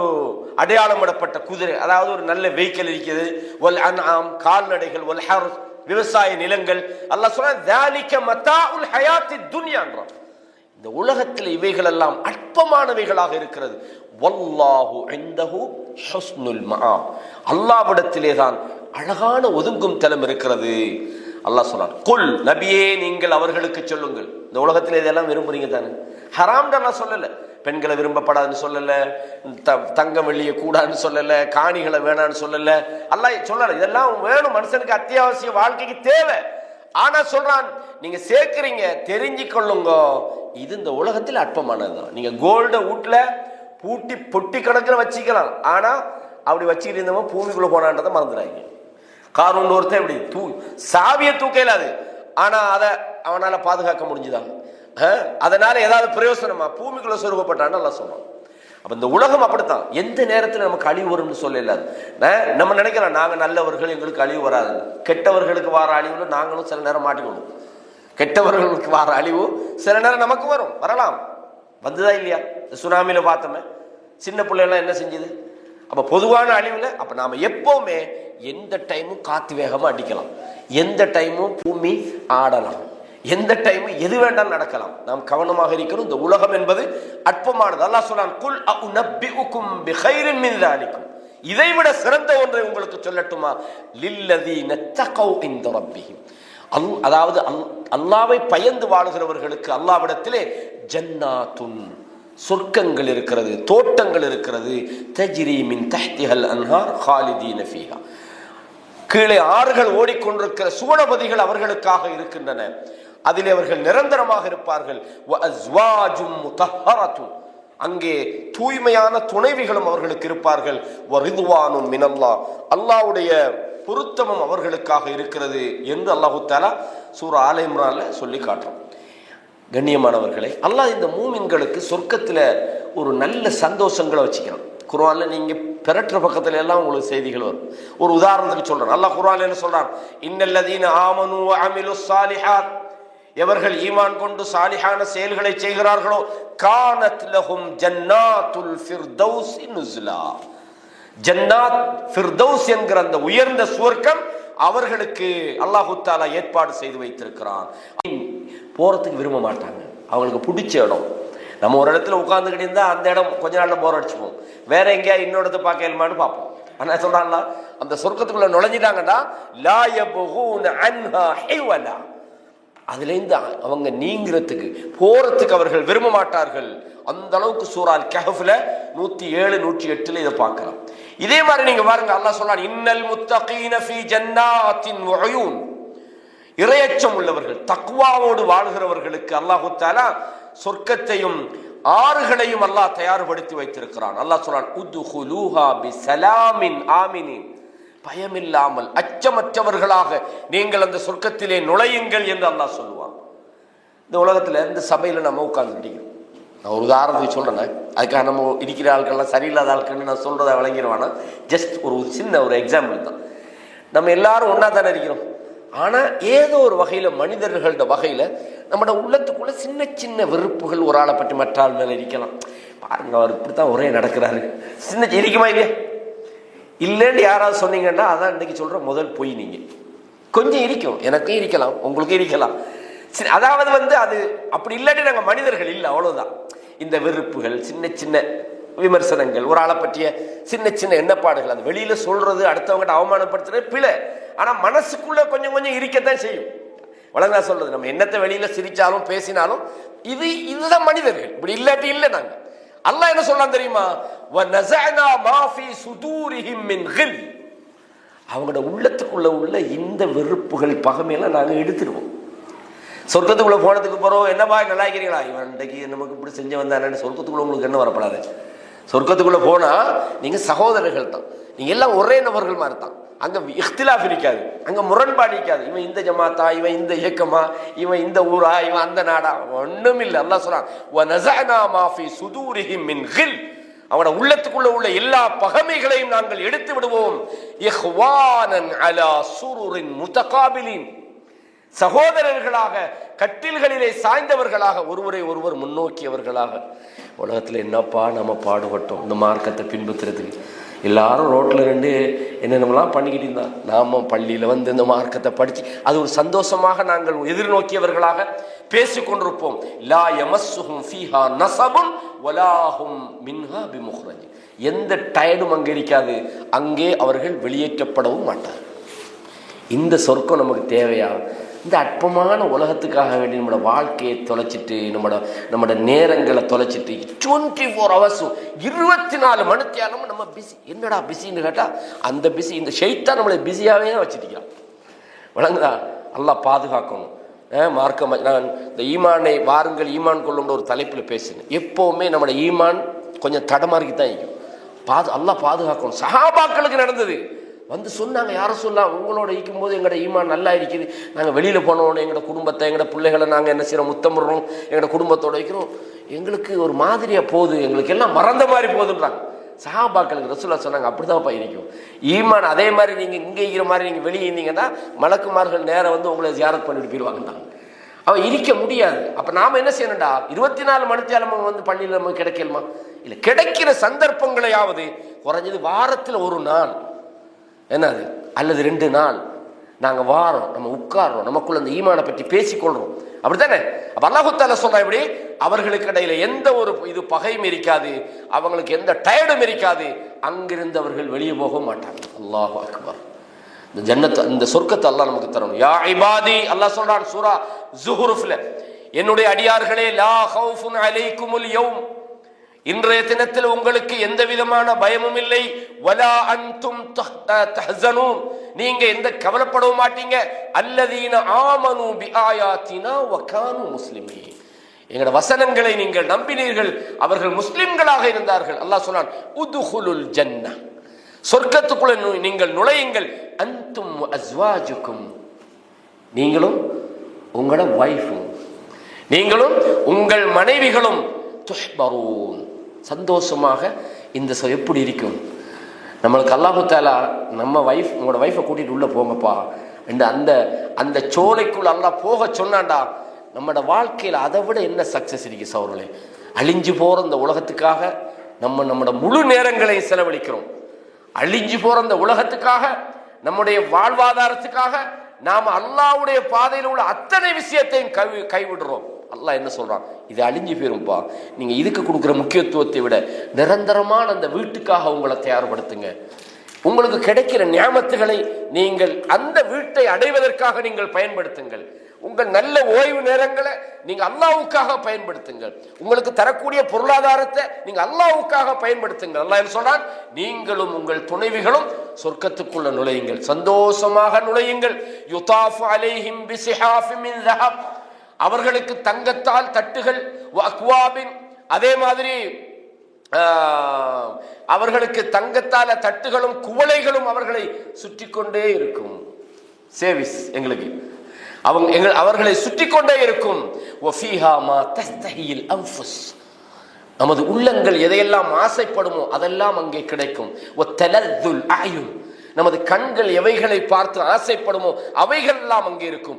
அடையாளமிடப்பட்ட குதிரை, அதாவது ஒரு நல்ல வெஹிக்கிள் இருக்கிறது, வல் அன்ஆம், கால்நடைகள், வல் ஹர்ஸ், விவசாய நிலங்கள். அல்லாஹ் சொல்றான், ذَلِكَ مَتَاعُ الْحَيَاةِ الدُّنْيَا, இந்த உலகத்தில் இவைகள் எல்லாம் அற்பமானவைகளாக இருக்கிறது. வல்லாஹு இன்தஹு ஹுஸ்னுல் மஆப், அல்லாஹ்விடத்திலே தான் அழகான ஒதுங்கும் தலம் இருக்கிறது. அல்லாஹ் சொல்றான், குல், நபியே நீங்கள் அவர்களுக்கு சொல்லுங்கள், இந்த உலகத்தில் இதெல்லாம் விரும்புறீங்க தானே, ஹராம் தான் சொல்லல, பெண்களை விரும்பப்படாதுன்னு சொல்லல, தங்கம் வெள்ளிய கூடாதுன்னு சொல்லல, காணிகளை வேணான்னு சொல்லல, அல்லாஹ் சொல்லல, இதெல்லாம் வேணும், மனுஷனுக்கு அத்தியாவசிய வாழ்க்கைக்கு தேவை. ஆனா சொல்றான், நீங்க சேர்க்கிறீங்க, தெரிஞ்சு கொள்ளுங்க, இது இந்த உலகத்தில் அற்பமானதுதான். நீங்க கோல்ட வீட்டுல பூட்டி பொட்டி கணக்கில் வச்சுக்கலாம், ஆனா அப்படி வச்சுக்கிட்டு இருந்தவங்க பூமிக்குள்ள போனான்றதை மறந்துடாங்க. காரூன் ஒருத்தன் எப்படி சாவியை தூக்கலாது, ஆனா அதை அவனால பாதுகாக்க முடிஞ்சுதான், அதனால ஏதாவது பிரயோசனமா பூமிக்குள்ள சொருகப்பட்டான்னு எல்லாம் சொல்றான். அப்ப இந்த உலகம் அப்படித்தான், எந்த நேரத்தில் நமக்கு அழிவு வரும்னு சொல்லலாது. நம்ம நினைக்கலாம், நாங்க நல்லவர்கள், எங்களுக்கு அழிவு வராது. கெட்டவர்களுக்கு வர அழிவுல நாங்களும் சில நேரம் மாட்டிக்கொள்ளும். கெட்டவர்களுக்கு வர அழிவு சில நேரம் நமக்கு வரலாம். வந்துதா இல்லையா? சுனாமியில பார்த்தோமே, சின்ன பிள்ளைலாம் என்ன செஞ்சது. அப்ப பொதுவான அழிவுல அப்ப நாம எப்பவுமே எந்த டைமும் காத்து வேகமா அடிக்கலாம், எந்த டைமும் பூமி ஆடலாம், எந்த டைமும் எது வேண்டாம் நடக்கலாம். நாம் கவனமாக இருக்கிறோம். இந்த உலகம் என்பது அற்பமானது. அல்லாஹ் சொல்றான், குல் அஉனப்பிஉகும் பிகைரின் மின் ஸாலிகும், இதைவிட சிறந்த ஒன்றை உங்களுக்கு சொல்லட்டுமா, லில்லதீன தகவ் இன்த ரப்பிஹிம், அதாவது அல்லாஹ்வை பயந்து வாழுகிறவர்களுக்கு அல்லாஹ்விடத்திலே ஜன்னாத்துன், சொர்க்கங்கள் இருக்கிறது, தோட்டங்கள் இருக்கிறது, தஜ்ரி மின் தஹ்திஹல் அன்ஹார் ஹாலிதீன ஃபீஹா, கீழே ஆறுகள் ஓடிக்கொண்டிருக்கிற சுவனபதிகள் அவர்களுக்காக இருக்கின்றன, அதிலே அவர்கள் நிரந்தரமாக இருப்பார்கள். வஅஸ்வாஜும் முதஹ்ஹரத்துன், அங்கே தூய்மையான துணைவிகளும் அவர்களுக்கு இருப்பார்கள். வரிதுவானும் மினல்லாஹ், அல்லாஹ்வுடைய பொருத்தமும் அவர்களுக்காக இருக்கிறது என்று அல்லாஹு தஆலா சூரா ஆல இம்ரான்ல சொல்லி காட்டுறோம். கண்ணியமானவர்களே, அல்லாஹ் இந்த மூமின்களுக்கு சொர்க்கத்தில் ஒரு நல்ல சந்தோஷங்களை வச்சுக்கிறான். குர்ஆன்ல நீங்க பெறற்ற பக்கத்துல எல்லாம் உங்களுக்கு செய்திகள் வரும். ஒரு உதாரணத்துக்கு சொல்றேன். அல்லாஹ் குர்ஆன்ல என்ன சொல்றான், இன்னல்லதீன ஆமனு வ அமிலுஸ் ஸாலிஹாத், எவர்கள் ஈமான் கொண்டு சாலிஹான செயல்களை செய்கிறார்களோ, கானத் லஹும் ஜன்னாத்துல் ஃபிர்தௌஸ் நுஸ்லா, ஜன்னாத் ஃபிர்தௌஸ் என்கிற அந்த உயர்ந்த சுவர்க்கம் அவர்களுக்கு அல்லாஹு தஆலா ஏற்பாடு செய்து வைத்திருக்கிறான். போறதுக்கு விரும்ப மாட்டாங்க, அவங்களுக்கு பிடிச்ச இடம். நம்ம ஒரு இடத்துல உட்கார்ந்துக்கிட்டு இருந்தா அந்த இடம் கொஞ்ச நாள்ல போர் அடிச்சுப்போம், வேற எங்கேயா இன்னொரு பார்க்கலாமான்னு பார்ப்போம். ஆனா சொல்றான்ல, அந்த சொர்க்கத்துக்குள்ள நுழைஞ்சிட்டாங்கன்னா லா யபூன அன்ஹா ஹிவலா, அதுலேருந்து அவங்க நீங்கிறதுக்கு போறதுக்கு அவர்கள் விரும்ப மாட்டார்கள். அந்த அளவுக்கு சூரா அல் கஹ்ஃப்ல 107 108 இதை பார்க்கலாம். இதே மாதிரி நீங்க பாருங்க, அல்லாஹ் சொல்றான், இன்னல் முத்தகீன ஃபீ ஜன்னாத்தின் வ உயூன், இறையச்சம் உள்ளவர்கள் தக்வாவோடு வாழ்கிறவர்களுக்கு அல்லாஹு தஆலா சொர்க்கத்தையும் ஆறுகளையும் அல்லாஹ் தயார்படுத்தி வைத்திருக்கிறான். அல்லாஹ் சொல்றான், உத்ஹுலூஹா பிஸலாமின் ஆமினின், பயமில்லாமல் அச்சமற்றவர்களாக நீங்கள் அந்த சொர்க்கத்திலே நுழையுங்கள் என்று அல்லாஹ் சொல்லுவான். இந்த உலகத்துல இந்த சபையில நம்ம உட்கார்ந்துட்டீங்க, நான் ஒரு உதாரணத்துக்கு சொல்றேன், அதுக்காக நம்ம இருக்கிற ஆட்கள்லாம் சரியில்லாத ஆட்கள் நான் சொல்றதை விளங்கிடுவானா, ஜஸ்ட் ஒரு சின்ன ஒரு எக்ஸாம்பிள் தான். நம்ம எல்லாரும் ஒன்னா தானே இருக்கிறோம். ஆனா ஏதோ ஒரு வகையில மனிதர்களோட வகையில நம்மளோட உள்ளத்துக்குள்ள சின்ன சின்ன வெறுப்புகள் ஒரு ஆளை பற்றி மற்ற ஆள் மேல இருக்கலாம். பாருங்க, அவர் இப்படித்தான் ஒரே நடக்கிறாரு, சின்ன இருக்குமா இல்லையா? இல்லைன்னு யாராவது சொன்னீங்கன்னா அதான் இன்னைக்கு சொல்ற முதல் பொய். நீங்க கொஞ்சம் இருக்கும், எனக்கும் இருக்கலாம், உங்களுக்கும் இருக்கலாம். சரி, அதாவது அது அப்படி இல்லாட்டி நாங்கள் மனிதர்கள் இல்லை, அவ்வளவுதான். இந்த வெறுப்புகள், சின்ன சின்ன விமர்சனங்கள், ஒரு ஆளை பற்றிய சின்ன சின்ன எண்ணப்பாடுகள், அது வெளியில சொல்றது, அடுத்தவங்ககிட்ட அவமானப்படுத்துறது பிழை. ஆனா மனசுக்குள்ள கொஞ்சம் கொஞ்சம் இருக்கத்தான் செய்யும். வழங்கா சொல்றது, நம்ம என்னத்தை வெளியில சிரிச்சாலும் பேசினாலும் இதுதான் மனிதர்கள். இப்படி இல்லாட்டி இல்லை நாங்க. அல்லாஹ் என்ன சொல்றான் தெரியுமா? வநஸஅனா மா ஃபீ சுதூரிஹிம் மின் கில், அவங்களோட உள்ளத்துக்குள்ள உள்ள இந்த வெறுப்புகள் பகைமையெல்லாம் நாங்க எடுத்துடுவோம். சொர்க்கத்துக்குள்ள போனதுக்கு போறோம், என்னப்பா நல்லா இருக்கிறீங்களா, இவன் இன்றைக்கு நமக்கு இப்படி செஞ்சு வந்தானு சொர்க்கத்துக்குள்ள உங்களுக்கு என்ன வரப்படாது. சொர்க்கத்துக்குள்ள போனா நீங்க சகோதரர்கள் தான், நீங்க எல்லாம் ஒரே நபர்கள் மாதிரி தான். அங்க இஃப்திலாஃப் இருக்காது, அங்க முரண்பாடு இருக்காது. இவன் இந்த ஜமாத்தா, இவன் இந்த இயக்கமா, இவன் இந்த ஊரா, இவன் அந்த நாடா, ஒண்ணும் இல்லை. அல்லாஹ் சொல்றான், வநஸஅனா மா ஃபீ சுதூரிஹிம் மின் கில், அவனோட உள்ளத்துக்குள்ள உள்ள எல்லா பகைமைகளையும் நாங்கள் எடுத்து விடுவோம். இஹ்வானன் அலா சுருரின் முத்தகாபிலின், சகோதரர்களாக கட்டில்களிலே சாய்ந்தவர்களாக, ஒருவரை ஒருவர் முன்னோக்கியவர்களாக. உலகத்தில் என்னப்பா நம்ம பாடுபட்டோம் இந்த மார்க்கத்தை பின்பற்றுறதுக்கு. எல்லாரும் ரோட்டில் ரெண்டு என்னென்னலாம் பண்ணிக்கிட்டு இருந்தான், நாம பள்ளியில் வந்து இந்த மார்க்கத்தை படித்து அது ஒரு சந்தோஷமாக நாங்கள் எதிர்நோக்கியவர்களாக பேசிக்கொண்டிருப்போம். லா யமஸ்ஸுஹும் ஃபீஹா நஸபுன் வலாஹும் மின்ஹா பிமுஹ்ரஜ், எந்த டயர்டும் அங்கே இருக்காது, அங்கே அவர்கள் வெளியேற்றப்படவும் மாட்டார். இந்த சொர்க்கம் நமக்கு தேவையா? இந்த அற்பமான உலகத்துக்காக வேண்டி நம்மளோட வாழ்க்கையை தொலைச்சிட்டு, நம்மளோட நேரங்களை தொலைச்சிட்டு 24 hours 24 மணித்தியாலும் நம்ம பிஸி. என்னடா பிஸின்னு கேட்டா, அந்த பிஸி இந்த ஷைத்தான் நம்மளை பிஸியாகவே வச்சுட்டிருக்கான். வழங்குதா? அல்லாஹ் பாதுகாக்கணும். மார்க்கம், நான் இந்த ஈமானை வாருங்கள் ஈமான் கொள்ளுன்ற ஒரு தலைப்பில் பேசுனேன். எப்போவுமே நம்மளோட ஈமான் கொஞ்சம் தடமாறிக்கு தான் இருக்கும். அல்லாஹ் பாதுகாக்கணும். சஹாபாக்களுக்கு நடந்தது. வந்து சொன்னாங்க, யாரும் சொல்லலாம், உங்களோட இருக்கும்போது எங்களோட ஈமான் நல்லா இருக்குது, நாங்கள் வெளியில் போனோன்னு எங்களோட குடும்பத்தை, எங்களோட பிள்ளைகளை நாங்கள் என்ன செய்கிறோம், முத்தமிடுறோம், எங்களோட குடும்பத்தோட வைக்கிறோம், எங்களுக்கு ஒரு மாதிரியாக போகுது, எங்களுக்கு எல்லாம் மறந்த மாதிரி போகுதுன்றாங்க. சஹாபாக்களுக்கு ரசூலுல்லாஹ் சொன்னாங்க, அப்படிதான்ப்பா இருக்கும் ஈமான். அதே மாதிரி நீங்கள் இங்கே இருக்கிற மாதிரி நீங்கள் வெளியே இருந்தீங்கன்னா மலக்குமார்கள் நேரம் வந்து உங்களை ஜியாரத் பண்ணிட்டு போயிடுவாங்கன்றாங்க. அவன் இருக்க முடியாது. அப்போ நாம் என்ன செய்யணும்டா, 24 மணித்தியாலம் வந்து பள்ளியில் நமக்கு கிடைக்கலுமா? இல்லை, கிடைக்கிற சந்தர்ப்பங்களையாவது குறைஞ்சது வாரத்தில் ஒரு நாள் என்னது அல்லது 2 நாள் நாங்கள் வாரோம், நம்ம உட்கார்றோம், நமக்குள்ள அந்த ஈமானை பற்றி பேசிக்கொள்றோம். அப்படித்தானே? அப்ப அல்லாஹ் தஆலா சொல்றா, இப்படி அவர்களுக்கு இடையில எந்த ஒரு இது பகையும் இருக்காது, அவங்களுக்கு எந்த டயர்டும் இருக்காது, அங்கிருந்து அவர்கள் வெளியே போக மாட்டாங்க. அல்லாஹு அக்பர். இந்த ஜன்னத், இந்த சொர்க்கத்தை அல்லாஹ் நமக்கு தரணும். யா இபாதி, அல்லாஹ் சொல்றான் சூரா ஸுஹ்ருஃப்ல, என்னுடைய அடியார்களே, லா ஹௌஃபுன் அலைக்குமுல் யௌம், இன்றைய தினத்தில் உங்களுக்கு எந்த விதமான பயமும் இல்லை. வலா அன்தும் தஹ்ஸனூன், நீங்க எந்த கவலைப்படவும் மாட்டீங்க. அல்லதீன ஆமனூ பிஆயாத்தினா வகானூ முஸ்லிமீன், எங்களோட வசனங்களை நீங்கள் நம்பினீர்கள், அவர்கள் முஸ்லிம்களாக இருந்தார்கள். அல்லாஹ் சொன்னான், உதுஹுலுல் ஜன்னah, சொர்க்கத்துக்குள்ள நீங்கள் நுழையுங்கள். அன்தும் அஸ்வாஜுக்கும், நீங்களும் உங்களோட வைஃபும், நீங்களும் உங்கள் மனைவிகளும், துஹ்பரூன், சந்தோஷமாக. இந்த எப்படி இருக்கும் நம்மளுக்கு? அல்லாஹு தஆலா நம்ம வைஃப், உங்களோட வைஃபை கூட்டிட்டு உள்ள போங்கப்பா, அந்த அந்த சோலைக்குள்ள அல்லாஹ் போக சொன்னான்டா. நம்மளோட வாழ்க்கையில் அதை விட என்ன சக்சஸ் இருக்கு சௌரலே? அழிஞ்சு போற இந்த உலகத்துக்காக நம்மளோட முழு நேரங்களை செலவழிக்கிறோம். அழிஞ்சு போற இந்த உலகத்துக்காக நம்முடைய வாழ்வாதாரத்துக்காக நாம் அல்லாஹ்வுடைய பாதையில் உள்ள அத்தனை விஷயத்தையும் கைவிடுறோம். அல்லாஹ் என்ன சொல்றான்? இது அழிஞ்சு போயிரும்பா. நீங்க இதுக்கு கொடுக்குற முக்கியத்துவத்தை விட நிரந்தரமான அந்த வீட்டுக்காக உங்களை தயார்படுத்துங்க. உங்களுக்கு கிடைக்கிற நியாமத்துகளை நீங்கள் அந்த வீட்டை அடைவதற்காக நீங்கள் பயன்படுத்துங்கள். உங்கள் நல்ல ஓய்வு நேரங்களை நீங்க அல்லாஹ்வுக்காக பயன்படுத்துங்கள். உங்களுக்கு தரக்கூடிய பொருளாதாரத்தை நீங்க அல்லாஹ்வுக்காக பயன்படுத்துங்கள். அல்லாஹ் என்ன சொல்றான்? நீங்களும் உங்கள் துணைவிகளும் சொர்க்கத்துக்குள்ள நுழையுங்கள், சந்தோஷமாக நுழையுங்கள். யுதாஃபு அலைஹிம் பிஸிஹாஃபின் மின் ذهب, அவர்களுக்கு தங்கத்தால் தட்டுகள், அக்வாபின், அதே மாதிரி அவர்களுக்கு தங்கத்தால தட்டுகளும் குவளைகளும் அவர்களை சுற்றி கொண்டே இருக்கும். சேவிஸ் எங்களுக்கு அவர்களை சுற்றி கொண்டே இருக்கும். நமது உள்ளங்கள் எதையெல்லாம் ஆசைப்படுமோ அதெல்லாம் அங்கே கிடைக்கும். நமது கண்கள் எவைகளை பார்த்து ஆசைப்படுமோ அவைகள் எல்லாம் அங்கே இருக்கும்.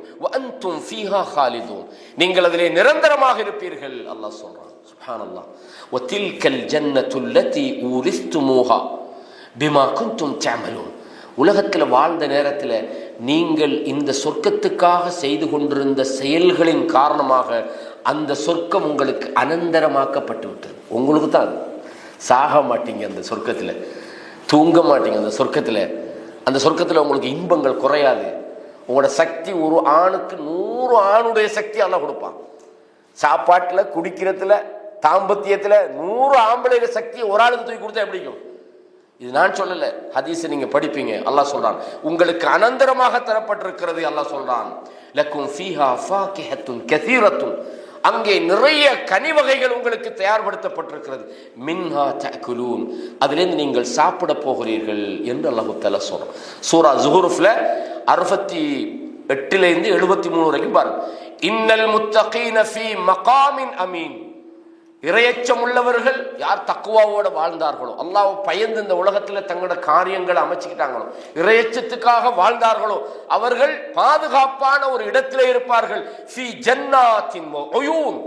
நீங்கள் அதிலே நிரந்தரமாக இருப்பீர்கள். அல்லாஹ் சொல்றான். சுப்ஹானல்லாஹ். வதில்கல் ஜன்னத்துல் லதி ஊரிஸ்துமூஹா பிமா குன்தும் தஅமலூன். உலகத்தில் வாழ்ந்த நேரத்தில் நீங்கள் இந்த சொர்க்கத்துக்காக செய்து கொண்டிருந்த செயல்களின் காரணமாக அந்த சொர்க்கம் உங்களுக்கு அனந்தரமாக்கப்பட்டு விட்டது. உங்களுக்கு தான் சாக மாட்டீங்க, அந்த சொர்க்கத்தில் தூங்க மாட்டீங்க. அந்த சொர்க்கத்தில் உங்களுக்கு இன்பங்கள் குறையாது. உங்களோட சக்தி ஒரு ஆணுக்கு 100 ஆணுடைய சக்தி அல்லாஹ் கொடுப்பான். சாப்பாட்டில், குடிக்கிறதுல, தாம்பத்தியத்தில் 100 ஆம்பளை சக்தியை ஒரு ஆளுக்கு தூக்கி கொடுத்தா எப்படிக்கும்? இது நான் சொல்லல, ஹதீஸை நீங்க படிப்பீங்க. அல்லாஹ் சொல்றான், உங்களுக்கு அனந்தரமாக தரப்பட்டிருக்கிறது. அல்லாஹ் சொல்றான், லக்கும் ஃபீஹா ஃபாகிஹத்துன் கஸீரத்துன், அங்கே நிறைய கனி வகைகள் உங்களுக்கு தயார்படுத்தப்பட்டிருக்கிறது. மின்ஹா தஅகுலூன், அதிலிருந்து நீங்கள் சாப்பிட போகிறீர்கள் என்று அல்லாஹ் தஆலா சொல்றான். சூரா ஸுஹ்ருஃப்ல 68லிருந்து 73 வரைக்கும் பாருங்க. இன்னல் முத்தகீன ஃபீ மகாமின் அமீன், இறையச்சம் உள்ளவர்கள் யார் தக்குவாவோட வாழ்ந்தார்களோ, அல்லாஹ் பயந்து இந்த உலகத்தில் தங்களோட காரியங்களை அமைச்சுக்கிட்டாங்களோ, இறையச்சத்துக்காக வாழ்ந்தார்களோ, அவர்கள் பாதுகாப்பான ஒரு இடத்திலே இருப்பார்கள். ஃபீ ஜன்னாத்தின் வ உயூன்,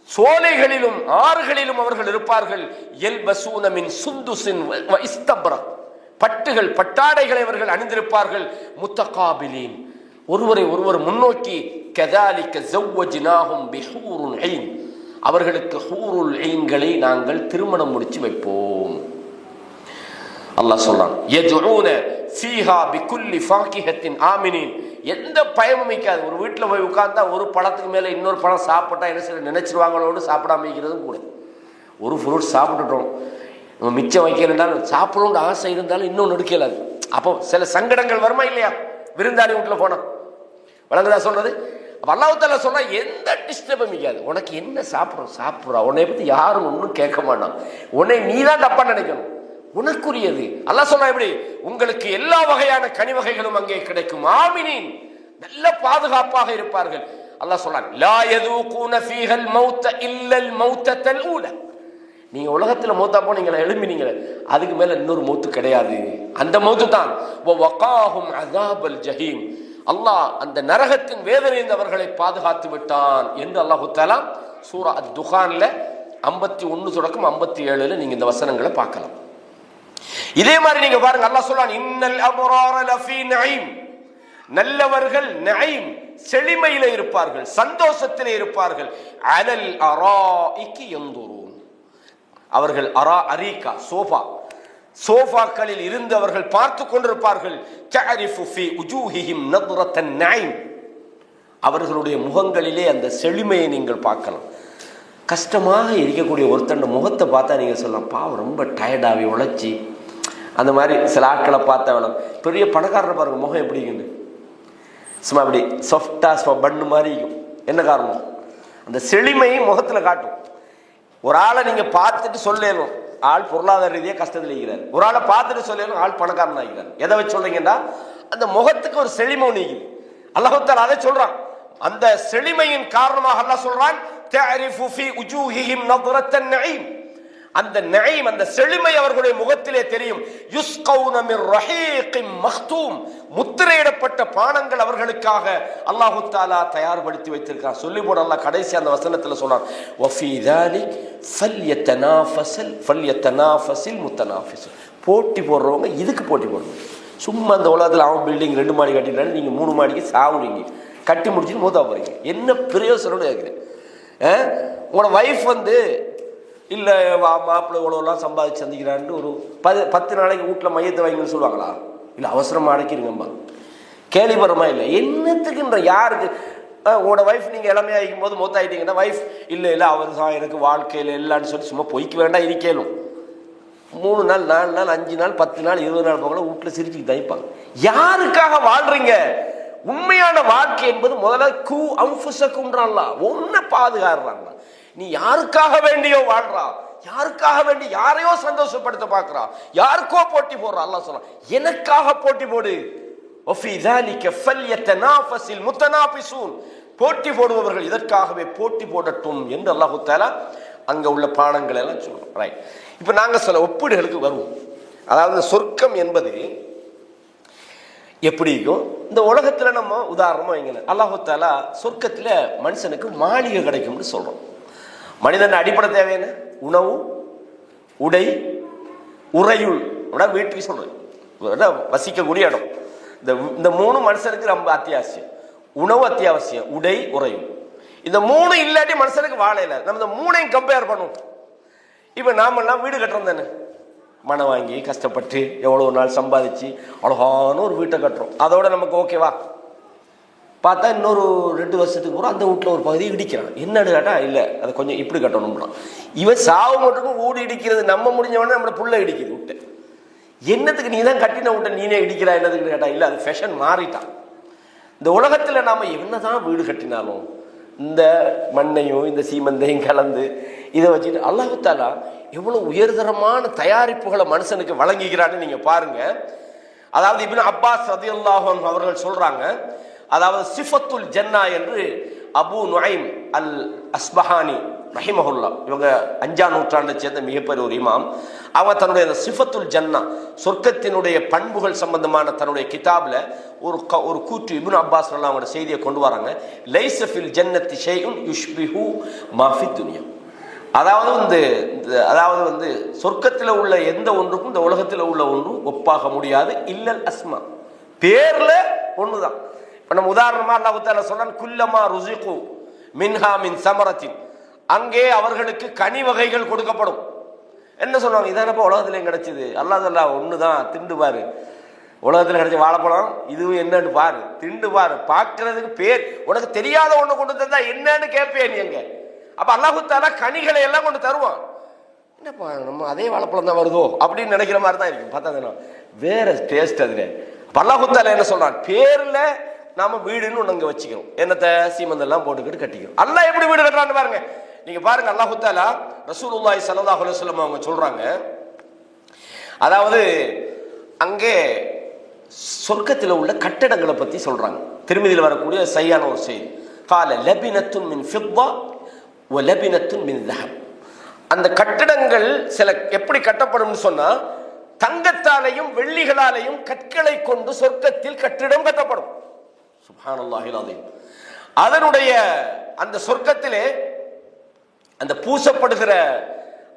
சோலைகளிலும் ஆறுகளிலும் அவர்கள் இருப்பார்கள். யல்பஸூன மின் சுந்துஸின் வ இஸ்தப்ரக், பட்டுகள் பட்டாடைகளை அவர்கள் அணிந்திருப்பார்கள். முத்தகாபிலீன், ஒருவரை ஒருவர் முன்னோக்கி. கதாலிக ஸவ்வஜ்னாஹும் பிஹூருன் ஐன், அவர்களுக்கு ஹூருல் ஐன்களை நாங்கள் திருமணம் முடிச்சு வைப்போம். அல்லாஹ் சொல்றான், யதுஊன ஃபீஹா பிகுல்லி ஃபாகிஹத்தின் ஆமினின், எந்த பயமும் வைக்காது. ஒரு வீட்டில் போய் உட்கார்ந்தா ஒரு பழத்துக்கு மேலே இன்னொரு பழம் சாப்பிட்டா என்ன செய்ய நினைச்சிருவாங்களோடு சாப்பிடாம வைக்கிறதும் கூட. ஒரு ஃப்ரூட் சாப்பிட்டுட்டோம், நம்ம மிச்சம் வைக்கணும்னாலும் சாப்பிடணும்னு ஆசை இருந்தாலும் இன்னொன்று எடுக்கலாது. அப்போ சில சங்கடங்கள் வருமா இல்லையா? விருந்தாளி வீட்டில் போனா வழங்குதா சொல்றது. அல்லாஹ் தஆலா சொன்னா எந்த டிஸ்டர்பும் இருக்காது. உனக்கு என்ன சாப்பிட்றா, உன்னை பத்தி யாரும் ஒன்றும் கேட்க மாட்டான். உன்னை நீ தான் தப்பா நினைக்கணும், உனக்குரியது. அல்லாஹ் சொன்னா எப்படி? உங்களுக்கு எல்லா வகையான கனி வகைகளும் அங்கே கிடைக்கும். ஆமினின், நல்ல பாதுகாப்பாக இருப்பார்கள். அல்லாஹ் சொல்றான், லா யதூகுன ஃபீஹல் மௌத இல்லல் மௌதத்தல் ஊலா, நீங்க உலகத்துல மௌத்தா போனீங்களா, எழும்பினீங்களே, அதுக்கு மேல இன்னொரு மௌத்து கிடையாது. அந்த மௌத்து தான். வகாஹும் அஸாபல் ஜஹீம், அல்லாஹ் அந்த நரகத்தின் வேதனையில் அவர்களை பாதுகாத்து விட்டான் என்று அல்லாஹு தஆலா சூரா அத்-துகான்ல 51 தொடக்கம் 57 நீங்க இந்த வசனங்களை பார்க்கலாம். இதே மாதிரி நீங்க பாருங்க, அல்லாஹ் சொல்றான், இன்னல் அப்ரார லஃபீ நஈம், நல்லவர்கள் நஈம் செழிமையிலே இருப்பார்கள், சந்தோஷத்திலே இருப்பார்கள். அலல் அராஇகி யன்துரூன், அவர்கள் அரீகா சோஃபாக்களில் இருந்து அவர்கள் பார்த்து கொண்டிருப்பார்கள். தஅரிஃபு ஃபீ உஜூஹிஹிம் நத்ரத்தன் நஈம், அவர்களுடைய முகங்களிலே அந்த செழுமையை நீங்கள் பார்க்கலாம். கஷ்டமாக இருக்கக்கூடிய ஒருத்தண்ட முகத்தை பார்த்தா நீங்கள் சொல்லலாம், பாவம் ரொம்ப டயர்டாகி உழைச்சி. அந்த மாதிரி சில ஆட்களை பார்த்தா வேணும். பெரிய பணக்காரரை பாருங்க, முகம் எப்படிங்கன்னு சும்மா அப்படி சாஃப்டாக பண்ணு மாதிரி இருக்கும். என்ன காரணம்? அந்த செழுமையை முகத்தில் காட்டும். ஒரு ஆளை நீங்கள் பார்த்துட்டு சொல்லணும், ஆள் பொருளாதார ரீதியாக கஷ்டத்தில் இருக்கிறார். ஒரு ஆளை பார்த்துட்டு சொல்லணும், ஆள் பணக்காரன் ஆகிறார். எதை வச்சு சொல்றீங்கன்னா, அந்த முகத்துக்கு ஒரு செழிமை நீக்குது. அல்லாஹ் தஆலா அதை சொல்றான். அந்த செழிமையின் காரணமாக அல்லாஹ் சொல்றான், தஅரிஃபு ஃபீ உஜூஹிஹிம் நத்ரத்தன் நஈம், அந்த நஈம் அந்த செழிமை அவர்களுடைய முகத்திலே தெரியும். யுஸ்கௌன மிர் ரஹீகிம் மக்தூம், முத்திரையிடப்பட்ட பானங்கள் அவர்களுக்காக அல்லாஹ் தஆலா தயார்படுத்தி வைத்திருக்கிறார். சொல்லி போட அல்லாஹ் கடைசி அந்த வசனத்தில் சொல்றான், வஃபீ ذلك ஃபல்யதனாஃபஸில் முத்தனாஃபிஸூன், போட்டி போடுறவங்க இதுக்கு போட்டி போடணும். சும்மா அந்த உலகத்தில் அவன் பில்டிங் 2 மாடி கட்டிட்டாலும் நீங்கள் 3 மாடிக்கு சாவுறீங்க, கட்டி முடிச்சுட்டு மூத்தா போகிறீங்க. என்ன பிரயோசனம்னு கேட்குறேன். உங்களோட ஒய்ஃப் வந்து இல்லை மாப்பிள்ளை இவ்வளோலாம் சம்பாதிச்சு சந்திக்கிறான்ட்டு ஒரு 10 நாளைக்கு வீட்டில் மையத்தை வைங்கன்னு சொல்லுவாங்களா? இல்லை அவசரமாக அடைக்கிறீங்கம்மா, கேள்விப்படுறமா? இல்லை என்னத்துக்குன்ற யாருக்கு? உங்களோட ஒய்ஃப் நீங்கள் இளமையாக இருக்கும் போது மூத்தாயிட்டீங்கன்னா ஒய்ஃப் இல்லை அவர் தான் எனக்கு வாழ்க்கையில் இல்லைன்னு சொல்லி சும்மா பொய்க்க வேண்டாம் இருக்கேனும். 3 நாள் 4 நாள் 5 நாள் 10 நாள் 20 நாள் போகல வீட்டில் சிரிச்சுக்கு தைப்பாங்க. யாருக்காக வாழ்றீங்க? உண்மையான வாழ்க்கை என்பது முதல்ல அம்புசக்குன்றான்ல ஒன்ன பாதுகாடுறாங்க. நீ யாருக்காக வேண்டியோ வாழ்றா, யாருக்காக வேண்டி யாரையோ சந்தோஷப்படுத்த பார்க்கிறா, யாருக்கோ போட்டி போடுறா. அல்லாஹ் சொல்றான் எனக்காக போட்டி போடு. போட்டி போடுபவர்கள் இதற்காகவே போட்டி போடட்டும் என்று அல்லாஹு தஆலா அங்க உள்ள பாடங்கள் எல்லாம் சொல்றோம். ரைட், இப்ப நாங்க சில ஒப்பீடுகளுக்கு வருவோம். அதாவது சொர்க்கம் என்பது எப்படி இருக்கும்? இந்த உலகத்துல நம்ம உதாரணமா வைங்க, அல்லாஹு தஆலா சொர்க்கத்துல மனுஷனுக்கு மாளிகை கிடைக்கும்னு சொல்றோம். மனிதன் அடிப்படை தேவையான உணவு, உடை, உறையுள், வீட்டுக்கு சொல்றது வசிக்கக்கூடிய இடம். இந்த 3 மனுஷனுக்கு ரொம்ப அத்தியாவசியம். உணவு அத்தியாவசியம், உடை, உறையுள். இந்த 3 இல்லாட்டி மனுஷனுக்கு வாழையில. நம்ம இந்த 3ஐயும் கம்பேர் பண்ணுவோம். இப்ப நாமெல்லாம் வீடு கட்டுறோம் தானே, மனை வாங்கி கஷ்டப்பட்டு எவ்வளவு நாள் சம்பாதிச்சு அழகான ஒரு வீட்டை கட்டுறோம். அதோட நமக்கு ஓகேவா? பார்த்தா இன்னொரு 2 வருஷத்துக்கு கூட அந்த வீட்டில் ஒரு பகுதி இடிக்கிறான். என்னன்னு கேட்டா இல்லை அதை கொஞ்சம் இப்படி கட்டணும்னா இவன் சாவு மட்டுக்கும் வீடு இடிக்கிறது. நம்ம முடிஞ்சவொடனே நம்மளை புள்ள இடிக்குது விட்டு. என்னத்துக்கு நீ தான் கட்டின விட்ட நீனே இடிக்கிறா? என்னதுக்கு கேட்டா இல்லை, அது ஃபேஷன் மாறிட்டான். இந்த உலகத்துல நாம என்னதான் வீடு கட்டினாலும் இந்த மண்ணையும் இந்த சீமந்தையும் கலந்து இதை வச்சுட்டு அல்லாஹ் தஆலா எவ்வளவு உயர்தரமான தயாரிப்புகளை மனுஷனுக்கு வழங்குகிறான்னு நீங்க பாருங்க. அதாவது இப்னு அப்பாஸ் ரலியல்லாஹு அன்ஹு அவர்கள் சொல்றாங்க, அதாவது சிஃபத்துல் ஜன்னா என்று அபு நுஐம் அல் அஸ்பஹானி ரஹிமஹுல்லா, இவங்க 5ஆம் நூற்றாண்டை சேர்ந்த மிகப்பெரிய ஒரு இமாம். அவங்க தன்னுடைய சிஃபத்துல் ஜன்னா சொர்க்கத்தினுடைய பண்புகள் சம்பந்தமான தன்னுடைய கிதாப்ல ஒரு கூற்று இப்னு அப்பாஸ் அவங்களோட செய்தியை கொண்டு வராங்க. லைஸ ஃபில் ஜன்னத்தி ஷைஉன் யுஷ்பிஹு மா ஃபித் துன்யா. அதாவது வந்து சொர்க்கத்தில் உள்ள எந்த ஒன்றுக்கும் இந்த உலகத்தில் உள்ள ஒன்றும் ஒப்பாக முடியாது. இல்லல் அஸ்மா, பேர்ல ஒண்ணுதான். இப்ப நம்ம உதாரணமா அல்லாஹ் தஆலா சொல்றான் குல்லமா ருஸிகு மின்ஹா மின் ஸமரத்தின், அங்கே அவர்களுக்கு கனி வகைகள் கொடுக்கப்படும். என்ன சொல்லுவாங்க? இதானப்பா உலகத்துல கிடைச்சது. அல்லாஹ் தஆலா ஒண்ணுதான், திண்டு பாரு. உலகத்துல கிடைச்ச வாழைப்பழம் இதுவும் என்னன்னு பாரு, திண்டு பாரு. பார்க்கறதுக்கு பேர் உனக்கு தெரியாத ஒண்ணு கொண்டு தந்தா என்னன்னு கேட்பேன் நீ எங்க? அப்ப அல்லாஹ் தஆலா கனிகளை எல்லாம் கொண்டு தருவான். என்னப்பா நம்ம அதே வாழைப்பழம் தான் வருதோ அப்படின்னு நினைக்கிற மாதிரி தான் இருக்கும். பார்த்தா வேற டேஸ்ட் அதுல. அல்லாஹ் தஆலா என்ன சொல்றான்? பேர்ல நாம வீடுன்னு ஒண்ணு அங்க வச்சுக்கிறோம். என்னத்தை சீமந்தெல்லாம் போட்டுக்கிட்டு கட்டிக்கிறோம். அல்லாஹ் எப்படி வீடு கட்டுறான்னு பாருங்க. நீங்க பாருங்க, அல்லாஹ் தஆலா ரசூலுல்லாஹி ஸல்லல்லாஹு அலைஹி வஸல்லம் அவங்க சொல்றாங்க, அதாவது அங்கே சொர்க்கத்தில் உள்ள கட்டடங்களை பத்தி சொல்றாங்க. திருமதியில் வரக்கூடிய சரியான ஒரு செய்தி. கால லபினத்துன் மின் ஃபித்தா வ லபினத்துன் மின் ذهب. அந்த கட்டடங்கள் சில எப்படி கட்டப்படும்னு சொன்னா தங்கத்தாலையும் வெள்ளிகளாலையும் கற்களை கொண்டு சொர்க்கத்தில் கட்டிடம் கட்டப்படும். சுப்ஹானல்லாஹில் அஸீம். அதனுடைய அந்த சொர்க்கத்திலே அந்த பூசப்படுகிற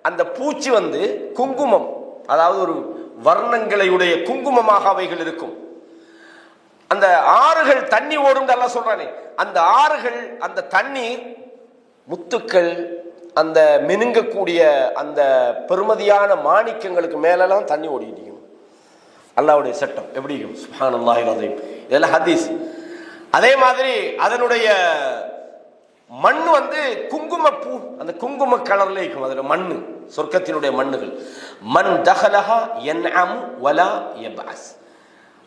அந்த பூச்சி வந்து குங்குமம், அதாவது ஒரு வர்ணங்களையுடைய குங்குமமாக அவைகள் இருக்கும். அந்த ஆறுகள் தண்ணி ஓடும் அல்லாஹ் சொல்றானே, அந்த ஆறுகள் அந்த தண்ணீர் முத்துக்கள் அந்த மினுங்கக்கூடிய அந்த பெருமதியான மாணிக்கங்களுக்கு மேலெல்லாம் தண்ணி ஓடிட்டு இருக்கும். அல்லாஹ்வுடைய சட்டம் எப்படி இருக்கும்? சுப்ஹானல்லாஹில் அஸீம். இதெல்லாம் ஹதீஸ். அதே மாதிரி அதனுடைய மண் வந்து குங்குமப்பூ, அந்த குங்கும கலர்ல இருக்கும். அதுல மண்ணு, சொர்க்கத்தினுடைய மண்ணுகள். மன் தஹலஹா யன்அம் வலா யபஅஸ்.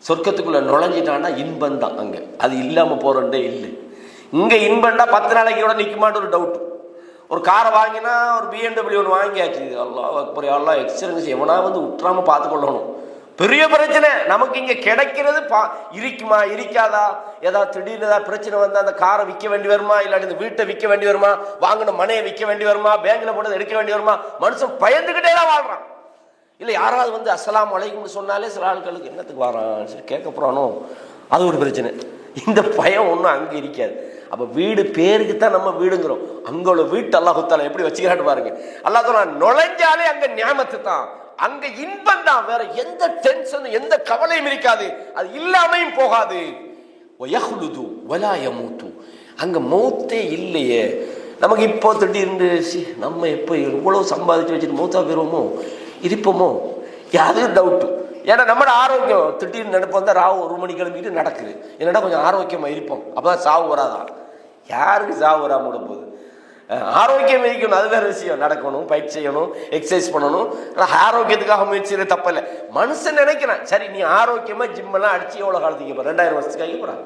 சொர்க்கத்துக்குள்ள நுழைஞ்சிட்டான்னா இன்பம் தான் அங்க, அது இல்லாம போறதே இல்லை. இங்க இன்பம்டா 10 நாளைக்கு கூட நிக்குமான்னு ஒரு டவுட். ஒரு காரை வாங்கினா ஒரு BMW ஒன்று வாங்கியாச்சு, அல்லாஹ் அக்பர், அல்லாஹ் எக்ஸலன்ஸ், எவனா வந்து உற்றாம பார்த்து கொள்ளணும். பெரிய பிரச்சனை நமக்கு இங்க கிடைக்கிறது. இருக்குமா இருக்காதா, ஏதாவது திடீர்னு ஏதாவது பிரச்சனை வந்தா அந்த காரை விற்க வேண்டி வருமா, இல்லாட்டி இந்த வீட்டை விற்க வேண்டி வருமா, வாங்கின மனையை விற்க வேண்டி வருமா, பேங்க்ல போட்டதை எடுக்க வேண்டி வருமா, மனுஷன் பயந்துகிட்டே தான் வாழ்றான். இல்லை யாராவது வந்து அஸ்ஸலாமு அலைக்கும்னு சொன்னாலே சில ஆட்களுக்கு என்னத்துக்கு வரான் சரி கேட்க போறானோ, அது ஒரு பிரச்சனை. இந்த பயம் ஒன்றும் அங்கே இருக்காது. அப்ப வீடு பேருக்கு தான் நம்ம வீடுங்கிறோம். அங்க உள்ள வீட்டு அல்லாஹ் தஆலா எப்படி வச்சுக்கிறான்னு பாருங்க. அல்லாஹ் தஆலா நுழைஞ்சாலே அங்க நியாமத்து தான். அங்க இன்பம் தான், வேற எந்த டென்ஷன் எந்த கவலையும் இருக்காது, அது இல்லாமையும் போகாது. அங்க மௌத்தே இல்லையே. நமக்கு இப்போ திடீர்னு நம்ம எப்போ இவ்வளவு சம்பாதிச்சு வச்சுட்டு மௌத்தா போயிருவோமோ இருப்போமோ யாரும் டவுட்டு. ஏன்னா நம்மளோட ஆரோக்கியம் திடீர்னு நினைப்போம் வந்தால் ராவு 1 மணி கிளம்பிட்டு நடக்குது, என்னடா கொஞ்சம் ஆரோக்கியமா இருப்போம், அப்பதான் சாவு வராதான். யாருக்கு சாவு வராம விட போகுது? ஆரோக்கியம் இருக்கணும், அது வேற விஷயம். நடக்கணும், பயிற்சி செய்யணும், எக்ஸசைஸ் பண்ணணும். ஆரோக்கியத்துக்காக முயற்சி தப்பில்லை. மனுஷன் நினைக்கிறான் சரி நீ ஆரோக்கியமா ஜிம்மெல்லாம் அடிச்சு எவ்வளவு காலத்துக்கு போற, 2000 வருஷத்துக்கு ஆகி போறான்.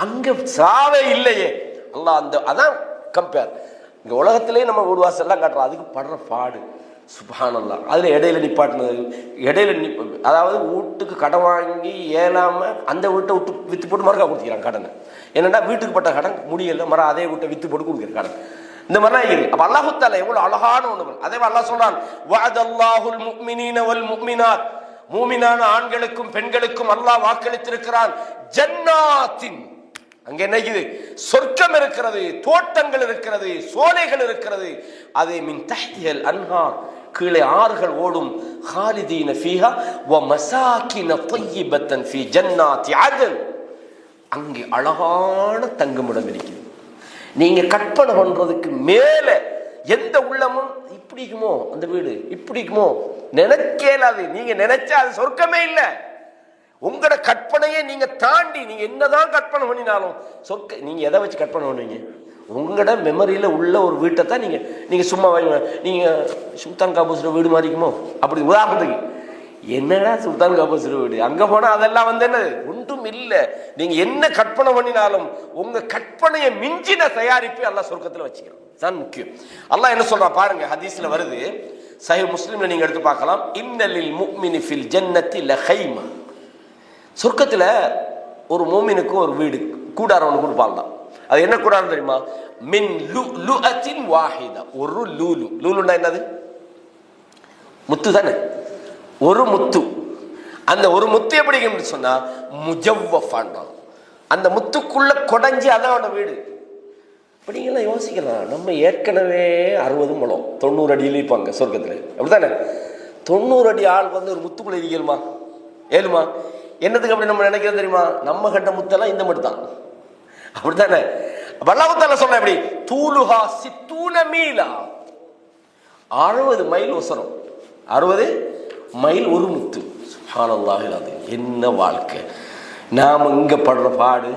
அங்க சாவே இல்லையே. அல்லாஹ் அந்த அதான் கம்பேர். இங்க உலகத்திலேயே நம்ம வீடு வாசல்லாம் காட்டுறோம், அதுக்கு படுற பாடு சுப்ஹானல்லாஹ். அதுல இடையில நிப்பாட்டினது, இடையில அதாவது வீட்டுக்கு கடன் வாங்கி ஏலாம அந்த வீட்டை விட்டு வித்து போட்டு மறுக்கா கொடுத்துக்கிறான் கடனை. என்னன்னா வீட்டுக்கு பட்ட கடன் முடியல, மரம் அதே வீட்டை வித்து போட்டு கொடுக்குற கடன். இந்த மாதிரிலாம் இருக்கு. அப்ப அல்லாஹ் தஆலா எவ்வளவு அழகான ஒன்று. அதே மாதிரி அல்லாஹ் சொல்றான், வஅதல்லாஹுல் முஃமினீன வல் முஃமினாத், மூமினான ஆண்களுக்கும் பெண்களுக்கும் அல்லாஹ் வாக்களித்திருக்கிறான் ஜன்னாத்தின். அங்க என்ன இருக்குது? சொர்க்கம் இருக்கிறது, தோட்டங்கள் இருக்கிறது, சோலைகள் இருக்கிறது. அதே மின் தஹ்திஹல் அன்ஹார், கீழே ஆறுகள் ஓடும். ஹாலிதீன ஃபீஹா வ மசாகின தய்யிபத்தன் ஃபீ ஜன்னாத்தி அத்ன், அங்கே அழகான தங்குமிடம் இருக்குது. நீங்க கற்பனை பண்றதுக்கு மேல எந்த உள்ளமும் இப்படிக்குமோ, அந்த வீடு இப்படிக்குமோ நினைக்கலாது. நீங்க நினைச்சா அது சொர்க்கமே இல்லை. உங்களோட கற்பனையை நீங்க தாண்டி நீங்க என்னதான் கற்பனை பண்ணினாலும் சொர்க்க நீங்க எதை வச்சு கற்பனை பண்ணுவீங்க? உங்களோட மெமரியில உள்ள ஒரு வீட்டை தான் நீங்க சும்மா நீங்க சுல்தான் காபூஸ்ல வீடு மாதிரிக்குமோ அப்படி. உதாரணத்துக்கு என்னடா சுல்தான் காபூஸ்ல வீடு, அங்க போனா அதெல்லாம் வந்து என்ன ஒன்றும் இல்லை. நீங்க என்ன கற்பனை பண்ணினாலும் உங்க கற்பனையை மிஞ்சின தயாரிப்பு அல்லாஹ் சொர்க்கத்துல வச்சுக்கிறோம். தான் முக்கியம். அல்லாஹ் என்ன சொல்றான் பாருங்க, ஹதீஸ்ல வருது, சஹீஹ் முஸ்லிம்ல நீங்க எடுத்து பார்க்கலாம். இன்னலில் முஃமினி ஃபில் ஜன்னத்தி லஹைமா, சொர்க்கத்துல ஒரு மூமினுக்கு ஒரு வீடு கூடாரம் ஒன்று கொடுப்பாங்களாம். அது என்ன கூடாரம் தெரியுமா? மின் லுஅத்தின் வாஹிதா, ஒரு லூலு. லூலுன்னா என்னது? முத்து தானே, ஒரு முத்து. அந்த ஒரு முத்து எப்படி சொன்னா முஜவ்வஃபான், அந்த முத்துக்குள்ள கொடைஞ்சி அதான் வீடு. அப்படிங்கெல்லாம் யோசிக்கலாம். நம்ம ஏற்கனவே 60 முழம் 90 அடியில் இருப்பாங்க சொர்க்கத்துல, அப்படித்தானே? 90 அடி ஆள் வந்து ஒரு முத்துக்குள்ள இருக்கலுமா? ஏழுமா? என்னதுக்கு அப்படி நம்ம நினைக்கிறது தெரியுமா? நம்ம கண்ட முத்தெல்லாம் இந்த மட்டும் தான், அப்படித்தானே? அல்லாஹ் தஆலா சொன்ன எப்படி? தூலுஹா சித்தூன மீலா, 60 மைல் உசரம், 60 மைல் ஒரு முத்து. சுப்ஹானல்லாஹ். அது என்ன வாழ்க்கை! நாம இங்க படுற பாடு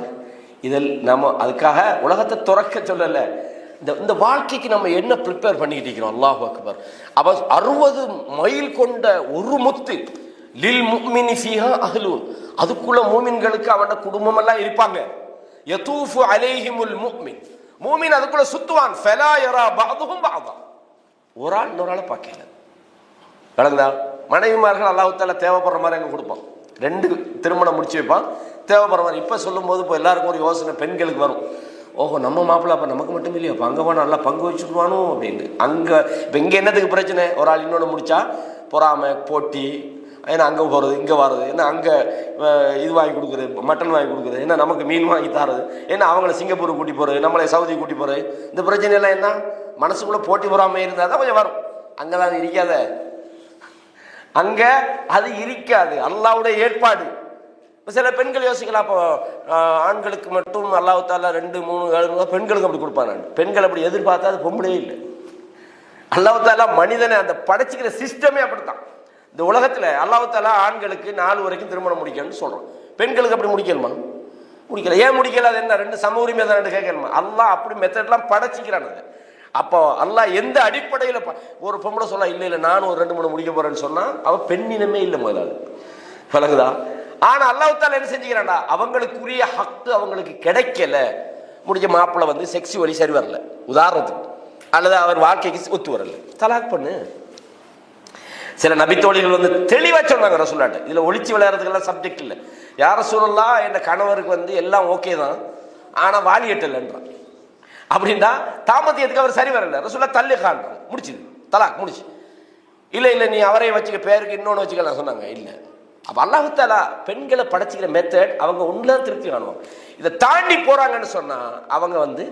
இதில் நம்ம அதுக்காக உலகத்தை துறக்க சொல்லல. இந்த வாழ்க்கைக்கு நம்ம என்ன ப்ரிப்பேர் பண்ணிக்கிட்டு இருக்கிறோம்? அல்லாஹு அக்பர். அப்ப 60 மைல் கொண்ட ஒரு முத்து. லில் முஃமினி ஃபீஹா அஹ்லூன், அதுக்குள்ள மூமின்களுக்கு அவனோட குடும்பம் எல்லாம் இருப்பாங்க. யதூஃபு அலைஹிமுல் முஃமின், மூமின் அதுக்குள்ள சுத்துவான். ஃபலா யரா பஅதுஹும் பஅதா, ஒரு ஆள் இன்னொரு ஆளை பார்க்கல. விளங்குதா? மனைவிமார்கள் அல்லாஹ் தஆலா தேவைப்படுற மாதிரி அங்கே கொடுப்பான். 2 திருமணம் முடிச்சு வைப்பான், தேவைப்படுற மாதிரி. இப்போ சொல்லும் போது இப்போ எல்லாருக்கும் ஒரு யோசனை பெண்களுக்கு வரும், ஓஹோ நம்ம மாப்பிள்ளை அப்போ நமக்கு மட்டும் இல்லையா, அப்போ அங்கே போனால் நல்லா பங்கு வச்சுக்குவானோ அப்படின்னு. அங்கே இப்போ இங்கே என்னதுக்கு பிரச்சனை? ஒரு ஆள் இன்னொன்று முடிச்சா பொறாமை, போட்டி. ஏன்னா அங்கே போகிறது இங்கே வர்றது, ஏன்னா அங்கே இது வாங்கி கொடுக்குறது, மட்டன் வாங்கி கொடுக்குறது, ஏன்னா நமக்கு மீன் வாங்கி தரது, ஏன்னா அவங்கள சிங்கப்பூர் கூட்டி போகிறது, நம்மளை சவுதி கூட்டி போகிறது. இந்த பிரச்சனையெல்லாம் என்ன மனசுக்குள்ளே போட்டி பொறாமை இருந்தால் தான் கொஞ்சம் வரும். அங்கே தான் இருக்காத, அங்கே அது இருக்காது. அல்லாஹ்வுடைய ஏற்பாடு. இப்போ சில பெண்கள் யோசிக்கலாம், அப்போ ஆண்களுக்கு மட்டும் அல்லாஹ் தஆலா 2, 3, 7 பெண்களுக்கு அப்படி கொடுப்பாங்க. பெண்கள் அப்படி எதிர்பார்த்தா அது பொம்பளையே இல்லை. அல்லாஹ் தஆலா மனிதனை அந்த படைச்சிக்கிற சிஸ்டமே அப்படித்தான். இந்த உலகத்தில் அல்லாஹ் தஆலா ஆண்களுக்கு 4 வரைக்கும் திருமணம் முடிக்கணும்னு சொல்கிறோம், பெண்களுக்கு அப்படி முடிக்கணுமா? முடிக்கல. ஏன் முடிக்கல? அது என்ன 2 சம உரிமை தான் கேட்கணுமா? அல்லாஹ் அப்படி மெத்தட்லாம் படைச்சிக்கிறான். அப்போ அல்லாஹ் எந்த அடிப்படையில் ஒரு பொம்பளை சொல்ல இல்லை இல்லை நானும் ஒரு 2, 3 முடிக்க போறேன்னு சொன்னா அவன் பெண்ணினமே இல்லை முதலாவது. விளங்குதா? ஆனா அல்லாஹ் தஆலா என்ன செஞ்சுக்கிறான்டா, அவங்களுக்குரிய ஹக்கு அவங்களுக்கு கிடைக்கல. முடிஞ்ச மாப்பிள்ளை வந்து செக்ஸி வழி சரி வரல உதாரணத்துக்கு, அல்லது அவர் வாழ்க்கைக்கு ஒத்து வரல, தலாக் பண்ணு. சில நபித்தோழிகள் வந்து தெளிவா சொன்னாங்க ரசூலுல்லாஹ், இதுல ஒளிச்சு விளையாடுறதுக்கெல்லாம் சப்ஜெக்ட் இல்லை. யார் ரசூலுல்லாஹ், என் கணவருக்கு வந்து எல்லாம் ஓகே தான், ஆனா வாலி எட்டலன்றான். அப்படின்னா தாமதியத்துக்கு அவர் சரி வரல. ரசூலுல்லாஹ் தள்ளி காண்றாங்க, முடிச்சுது, தலாக் முடிச்சு. இல்லை இல்லை நீ அவரை வச்சுக்க, பேருக்கு இன்னொன்று வச்சுக்கலாம் சொன்னாங்க. இல்லை. அப்ப அல்லாஹ் தஆலா பெண்களை படைச்சிக்கிற மெத்தட் அவங்க உள்ள திருப்தி காணுவாங்க. இதை தாண்டி போறாங்கன்னு சொன்னா அவங்க வந்து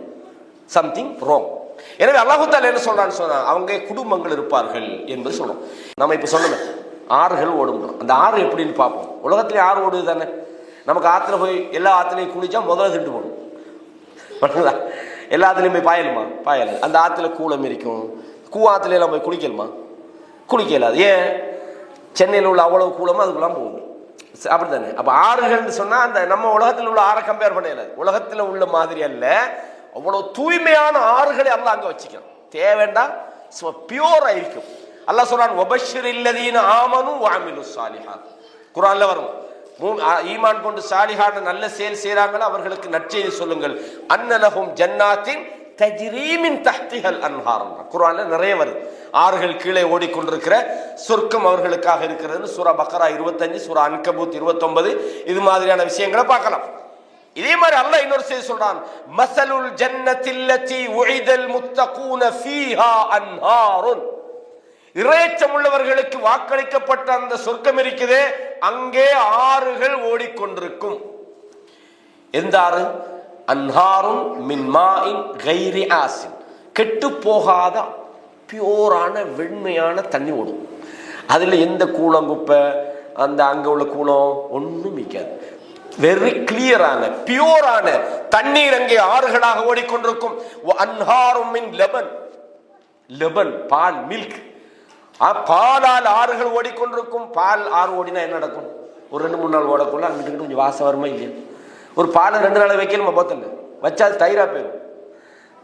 சம்திங் ராங். எனவே அல்லாஹ் தஆலா என்ன சொல்றான்னு சொன்னா அவங்க குடும்பங்கள் இருப்பார்கள் என்பது சொல்றோம். நம்ம இப்ப சொன்னோம் ஆறுகள் ஓடும். அந்த ஆறு எப்படின்னு பார்ப்போம். உலகத்திலே ஆறு ஓடுது தானே. நமக்கு ஆற்றுல போய் எல்லா ஆற்றுலையும் குளிச்சா முதல்ல திண்டு போடும். எல்லா ஆற்றுலையும் போய் பாயலுமா? பாயல். அந்த ஆற்றுல கூலம் இருக்கும். ஆற்றுல எல்லாம் போய் குளிக்கலுமா? குளிக்கலாது. ஏன்? சென்னையில் உள்ள அவ்வளவு கூலமும் அதுக்குலாம் போகுது. அப்படி தானே. அப்போ ஆறுகள்னு சொன்னால் அந்த நம்ம உலகத்தில் உள்ள ஆறை கம்பேர் பண்ணல. உலகத்தில் உள்ள மாதிரி அல்ல. அவ்வளவு தூய்மையான ஆறுகளை அல்லாஹ் அங்கே வச்சுக்கலாம். தேவைண்டா பியூரா இருக்கும். அல்லாஹ் சொல்றான் வபஷ்ஷிரில்லதீன ஆமனு வஅமிலு ஸாலிஹாத். குர்ஆன்ல வரும், ஈமான் கொண்டு சாலிஹான நல்ல செயல் செய்றாங்களோ அவர்களுக்கு நற்செய்தி சொல்லுங்கள். அன்னலஹும் ஜன்னாத்தின் தஜ்ரீ மின் தஹ்திஹல் அன்ஹார். குர்ஆன்ல நிறைய வருது. ஆறுகள் கீழே ஓடிக்கொண்டிருக்கிற சொர்க்கம் அவர்களுக்காக இருக்கிறது. சூரா பக்ரா 25, சூரா அன்கபூத் 29 இது மாதிரியான விஷயங்களை பார்க்கலாம். இதே மாதிரி அல்லாஹ் இன்னொரு செய்தி சொல்றான், மஸலுல் ஜன்னத்தில்லதி உஇதல் முத்தகூன ஃபீஹா அன்ஹாருன். இறைச்சம் உள்ளவர்களுக்கு வாக்களிக்கப்பட்ட அந்த சொர்க்கம் இருக்குதே, அங்கே ஆறுகள் ஓடிக்கொண்டிருக்கும். எந்த ஆறு? அன்ஹாருன் மின் மாஇன் கைரி ஆசின். கெட்டு போகாத பியூரான வெண்மையான தண்ணி ஓடும். அதுல எந்த கூலங்குப்பை அந்த அங்க உள்ள கூலம் ஒன்றும் மிக்காது. வெரி கிளியரான பியூரான தண்ணீர் அங்கே ஆறுகளாக ஓடிக்கொண்டிருக்கும். அன்ஹாரும் மின் லெபன். லெபன் பால், மில்க். பாலால் ஆறுகள் ஓடிக்கொண்டிருக்கும். பால் ஆறு ஓடினா என்ன நடக்கும்? ஒரு 2-3 நாள் ஓடக்குள்ள அங்கிட்டு கொஞ்சம் வாசம் வருமா இல்லையா? ஒரு பாலை 2 நாள் வைக்கணுமா? போத்தல வச்சா அது தயிரா போயிடும்.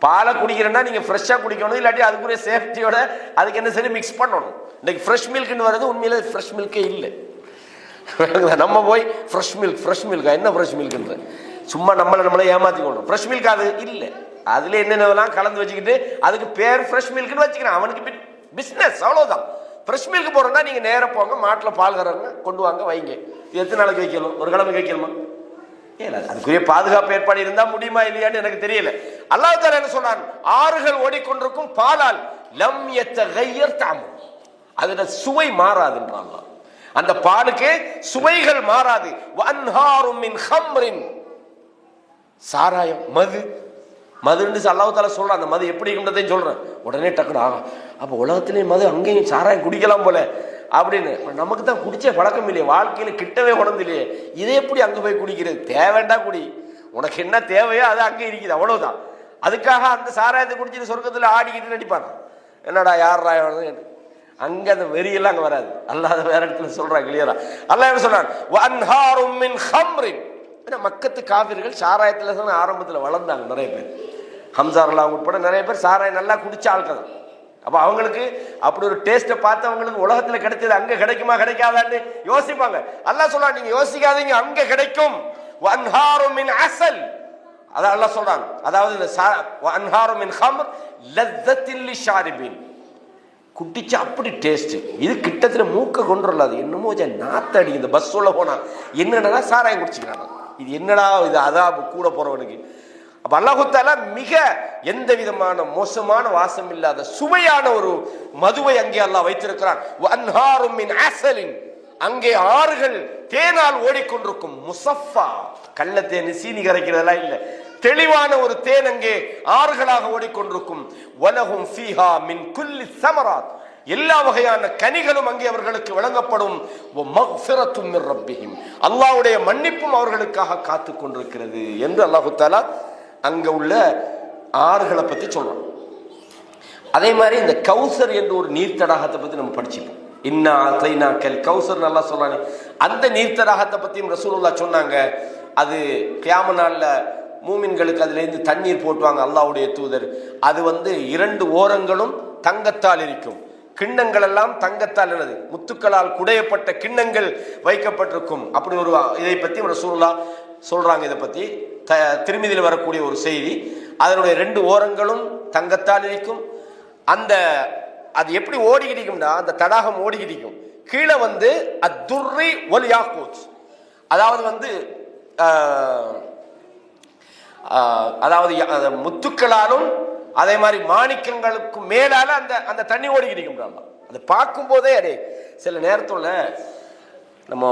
பாலை குடிக்கிறேன்னா நீங்க ஃப்ரெஷ்ஷா குடிக்கணும். இல்லாட்டி அதுக்குரிய சேஃப்டியோட அதுக்கு என்ன சரி மிக்ஸ் பண்ணணும். இன்னைக்கு ஃப்ரெஷ் மில்க்னு வருது, உண்மையில ஃப்ரெஷ் மில்கே இல்லை. நம்ம போய் ஃப்ரெஷ் மில்கா என்ன ஃப்ரெஷ் மில்க்ன்ற சும்மா நம்மளை ஏமாத்திக்கணும். ஃப்ரெஷ் மில்க் அது இல்லை. அதுல என்னென்னலாம் கலந்து வச்சுக்கிட்டு அதுக்கு பேர் ஃப்ரெஷ் மில்க்னு வச்சுக்கிறேன். அவனுக்கு பிசினஸ் அவ்வளவுதான். ஃப்ரெஷ் மில்க் போறோம்னா நீங்க நேரம் போங்க, மாட்டில் பால் கறங்க, கொண்டு வாங்க, வைங்க. இது எத்தனை நாளைக்கு வைக்கணும்? ஒரு கிழமைக்கு வைக்கணுமா? ஏன் அதுக்குரிய பாதுகாப்பு ஏற்பாடு இருந்தா முடியுமா இல்லையான்னு எனக்கு தெரியல. அல்லாஹ் தஆலா என்ன சொன்னான்? ஆறுகள் ஓடிக்கொண்டிருக்கும் பாலால் லம் யத்தகய்யர் தஅமு. அதுல சுவை மாறாதுன்றாங்க. அந்த பாலுக்கு சுவைகள் மாறாது. வஅன்ஹாரும் மின் ஹம்ரின். சாராயம், மதுன்னு அல்லாஹ் தஆலா சொல்றான். அந்த மது எப்படி இருக்குன்றதையும் சொல்றேன். உடனே டக்குனு அப்ப உலகத்திலேயே மது அங்கேயும் சாராயம் குடிக்கலாம் போல அப்படின்னு. நமக்கு தான் குடிச்ச பழக்கம் இல்லையே, வாழ்க்கையில கிட்டவே உணர்ந்து இல்லையே, இதை எப்படி அங்க போய் குடிக்கிறது? தேவைண்டா குடி, உனக்கு என்ன தேவையோ அது அங்கே இருக்குது, அவ்வளவுதான். அதுக்காக அந்த சாராயத்தை குடிச்சிட்டு சொர்க்கத்துல ஆடிக்கிட்டு நடிப்பாங்க. என்னடா யாரா அங்க அந்த வெறியெல்லாம் அங்க வராது. அல்லாஹ் வேற இடத்துல சொல்றான் கிளியரா. அல்லாஹ் என்ன சொல்றான்? வஅன்ஹாரும் மின் ஹம்ரின். மக்கத்து காபிர்கள் சாராயத்துல தான் ஆரம்பத்துல வளர்ந்தாங்க. நிறைய பேர், ஹம்சாரெல்லாம் உட்பட நிறைய பேர் சாராயம் நல்லா குடிச்ச ஆட்கள். அப்ப அவங்களுக்கு அப்படி ஒரு டேஸ்ட்டை பார்த்து அவங்களுக்கு உலகத்துல கிடைச்சது அங்க கிடைக்குமா கிடைக்காதான்னு யோசிப்பாங்க. அல்லாஹ் சொல்றான், நீங்க யோசிக்காதீங்க, அங்க கிடைக்கும். வஅன்ஹாரும் மின் அஸல். அதான் அல்லாஹ் சொல்றான். அதாவது வஅன்ஹாரும் மின் ஹம்ர் லஸ்ஸத்தில் லிஷாரிபின். குட்டிச்சா அப்படி டேஸ்ட். இது கிட்டத்துல மூக்க கொண்டுடலாது. என்னமோ நாத்தடி. இந்த பஸ் உள்ள போனா என்னடா சாராயம் குடிச்சுக்கிறாங்க. இது என்னடா இது அதாபு கூட போறவனுக்கு. அப்ப அல்லாஹ் தஆலா மிக எந்த விதமான மோசமான வாசம் இல்லாத சுவையான ஒரு மதுவை அங்கே அல்லாஹ் வைத்திருக்கிறான். வஅன்ஹாரும் மின் அஸலின். அங்கே ஆறுகள் தேனால் ஓடிக்கொண்டிருக்கும். முஸஃபா, கள்ள தேன், சீனி கரைக்கிறதெல்லாம் இல்லை, தெளிவான ஒரு தேன் அங்கே ஆறுகளாக ஓடிக்கொண்டிருக்கும். வலஹும் ஃபீஹா மின் குல்லி ஸமராத். எல்லா வகையான கனிகளும் அங்கே அவர்களுக்கு வழங்கப்படும். மக்ஃபிரத்தும் மிர் ரப்பிஹிம். அல்லாஹ்வுடைய மன்னிப்பும் அவர்களுக்காக காத்து கொண்டிருக்கிறது என்று அல்லாஹ் தஆலா அங்க உள்ள ஆறுகளை பத்தி சொல்றோம். அதே மாதிரி இந்த கௌசர் என்ற ஒரு நீர் தடாகத்தை பத்தி நம்ம படிச்சிருக்கோம். இன்னா அதைனாக்கல் கௌசர் நல்லா சொல்றாங்க. அந்த நீர் தடாகத்தை பத்தியும் ரசூலுல்லாஹ் சொன்னாங்க. அது கியாம நாள்ல மூமின்களுக்கு அதுல இருந்து தண்ணீர் போட்டுவாங்க அல்லாஹ்வுடைய தூதர். அது 2 ஓரங்களும் தங்கத்தால் இருக்கும். கிண்ணங்கள் எல்லாம் தங்கத்தால் என்னது முத்துக்களால் குடையப்பட்ட கிண்ணங்கள் வைக்கப்பட்டிருக்கும். அப்படி ஒரு இதை பத்தி ரசூலுல்லாஹ் சொல்றாங்க. இதை பத்தி திருமிதியில் வரக்கூடிய ஒரு செய்தி. அதனுடைய 2 ஓரங்களும் தங்கத்தால் இருக்கும். அது எப்படி ஓடிக்கிட்டிக்கும்னா, அந்த தடாகம் ஓடிக்கிட்டிக்கும். கீழே அத்துர்ரி வல் யாக்கூத். அதாவது முத்துக்களாலும் அதே மாதிரி மாணிக்கங்களுக்கு மேலால அந்த தண்ணி ஓடிக்கிட்டிக்கும். அதை பார்க்கும் போதே சில நேரத்துல நம்ம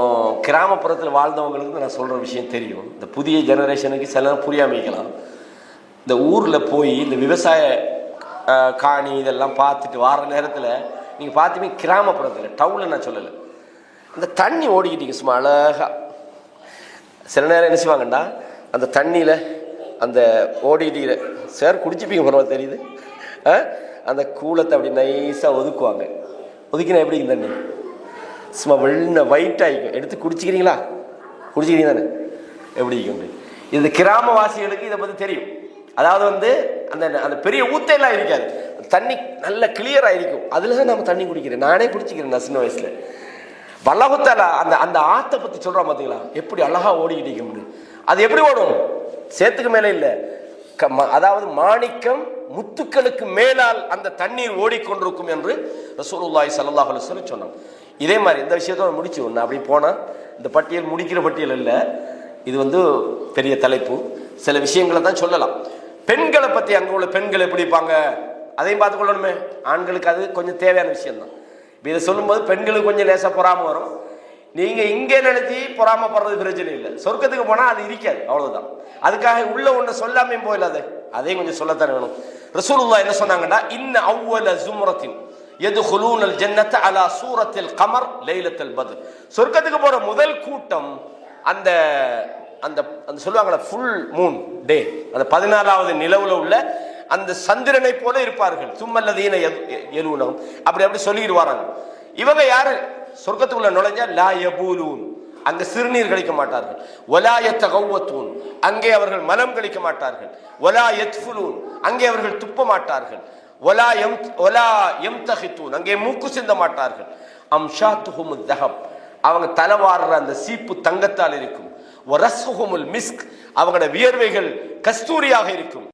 கிராமப்புறத்தில் வாழ்ந்தவங்களுக்கு நான் சொல்ற விஷயம் தெரியும். இந்த புதிய ஜெனரேஷனுக்கு சில புரியாமிக்கலாம். இந்த ஊர்ல போய் இந்த விவசாய காணி இதெல்லாம் பார்த்துட்டு வர நேரத்தில் நீங்க பார்த்துமே கிராமப்புறத்தில், டவுன்ல நான் சொல்லலை, அந்த தண்ணி ஓடிக்கிட்டீங்க சும்மா அழகா. சில நேரம் என்ன செய்வாங்கண்டா, அந்த தண்ணியில் அந்த ஓடிக்கிட்டு சார் குடிச்சுப்பீங்க பரவாயில்ல தெரியுது, அந்த கூலத்தை அப்படி நைஸாக ஒதுக்குவாங்க. ஒதுக்கினா எப்படி தண்ணி சும்மா வெள்ள ஒயிட் ஆகிக்கும். எடுத்து குடிச்சிக்கிறீங்களா? குடிச்சிக்கிறீங்க தானே? எப்படி இருக்கும்? இது கிராமவாசிகளுக்கு இதை பற்றி தெரியும். அதாவது அந்த அந்த பெரிய ஊத்தையெல்லாம் இருக்காது, தண்ணி நல்ல கிளியராக இருக்கும். அதில் தான் நம்ம தண்ணி குடிக்கிறேன். நானே குடிச்சிக்கிறேன் நான் சின்ன வயசில். வல்லகுத்தால அந்த அந்த ஆற்றை பற்றி சொல்கிறோம் பார்த்தீங்களா, எப்படி அழகா ஓடிக்கிட்டு இருக்க. அது எப்படி ஓடும்? சேத்துக்கு மேலே இல்லை, அதாவது மாணிக்கம் முத்துக்களுக்கு மேலால் அந்த தண்ணீர் ஓடிக்கொண்டிருக்கும் என்று ரசூலுல்லாஹி ஸல்லல்லாஹு அலைஹி வஸல்லம் சொன்னாங்க. இதே மாதிரி இந்த விஷயத்தோட முடிச்சு ஒன்று அப்படி போனால் இந்த பட்டியல் முடிக்கிற பட்டியல் இல்லை. இது பெரிய தலைப்பு. சில விஷயங்களை தான் சொல்லலாம். பெண்களை பற்றி அங்கே உள்ள பெண்கள் எப்படி இருப்பாங்க அதையும் பார்த்து கொள்ளணுமே. ஆண்களுக்கு அது கொஞ்சம் தேவையான விஷயம்தான். இப்போ இதை சொல்லும்போது பெண்களுக்கு கொஞ்சம் லேசாக பொறாமல் வரும். நீங்கள் இங்கே நினைச்சி பொறாமப்படுறது பிரச்சனை இல்லை. சொர்க்கத்துக்கு போனால் அது இருக்காது, அவ்வளோதான். அதுக்காக உள்ள ஒன்றை சொல்லாமே போயிடாது, அதையும் கொஞ்சம் சொல்லத்தானே வேணும். ரசூலுல்லாஹ் என்ன சொன்னாங்கன்னா, இன்ன அவ்வல ஜும்ரத்தின் யதுகுலூனல் ஜன்னத அலா சூரத்தில் கமர் லைலத்துல் பத்ர். சொர்க்கத்துக்கு போற முதல் கூட்டம் அந்த அந்த அந்த சொல்லுவாங்கல்ல ஃபுல் மூன் டே, அந்த 14வது நிலவுல உள்ள அந்த சந்திரனை போல இருப்பார்கள். சும்மல்லதீன யலூனஹும் அப்படி அப்படி சொல்லிட்டு வராங்க. இவங்க யாரு? சொர்க்கத்துக்குள்ள நுழைஞ்சா லா யபூலூன், அங்க சிறுநீர் கழிக்க மாட்டார்கள். வலா யத்தகவ்வத்தூன், அங்கே அவர்கள் மலம் கழிக்க மாட்டார்கள். வலா யத்ஃபுலூன், அங்கே அவர்கள் துப்ப மாட்டார்கள். வலா யம்தஹித்தூன், அங்கே மூக்கு சிந்த மாட்டார்கள். அம்ஷாத்துஹுமுத் தஹப், அவங்க தலைவாடுற அந்த சீப்பு தங்கத்தால் இருக்கும். வரஸ்ஹுமுல் மிஸ்க், அவங்களோட வியர்வைகள் கஸ்தூரியாக இருக்கும்.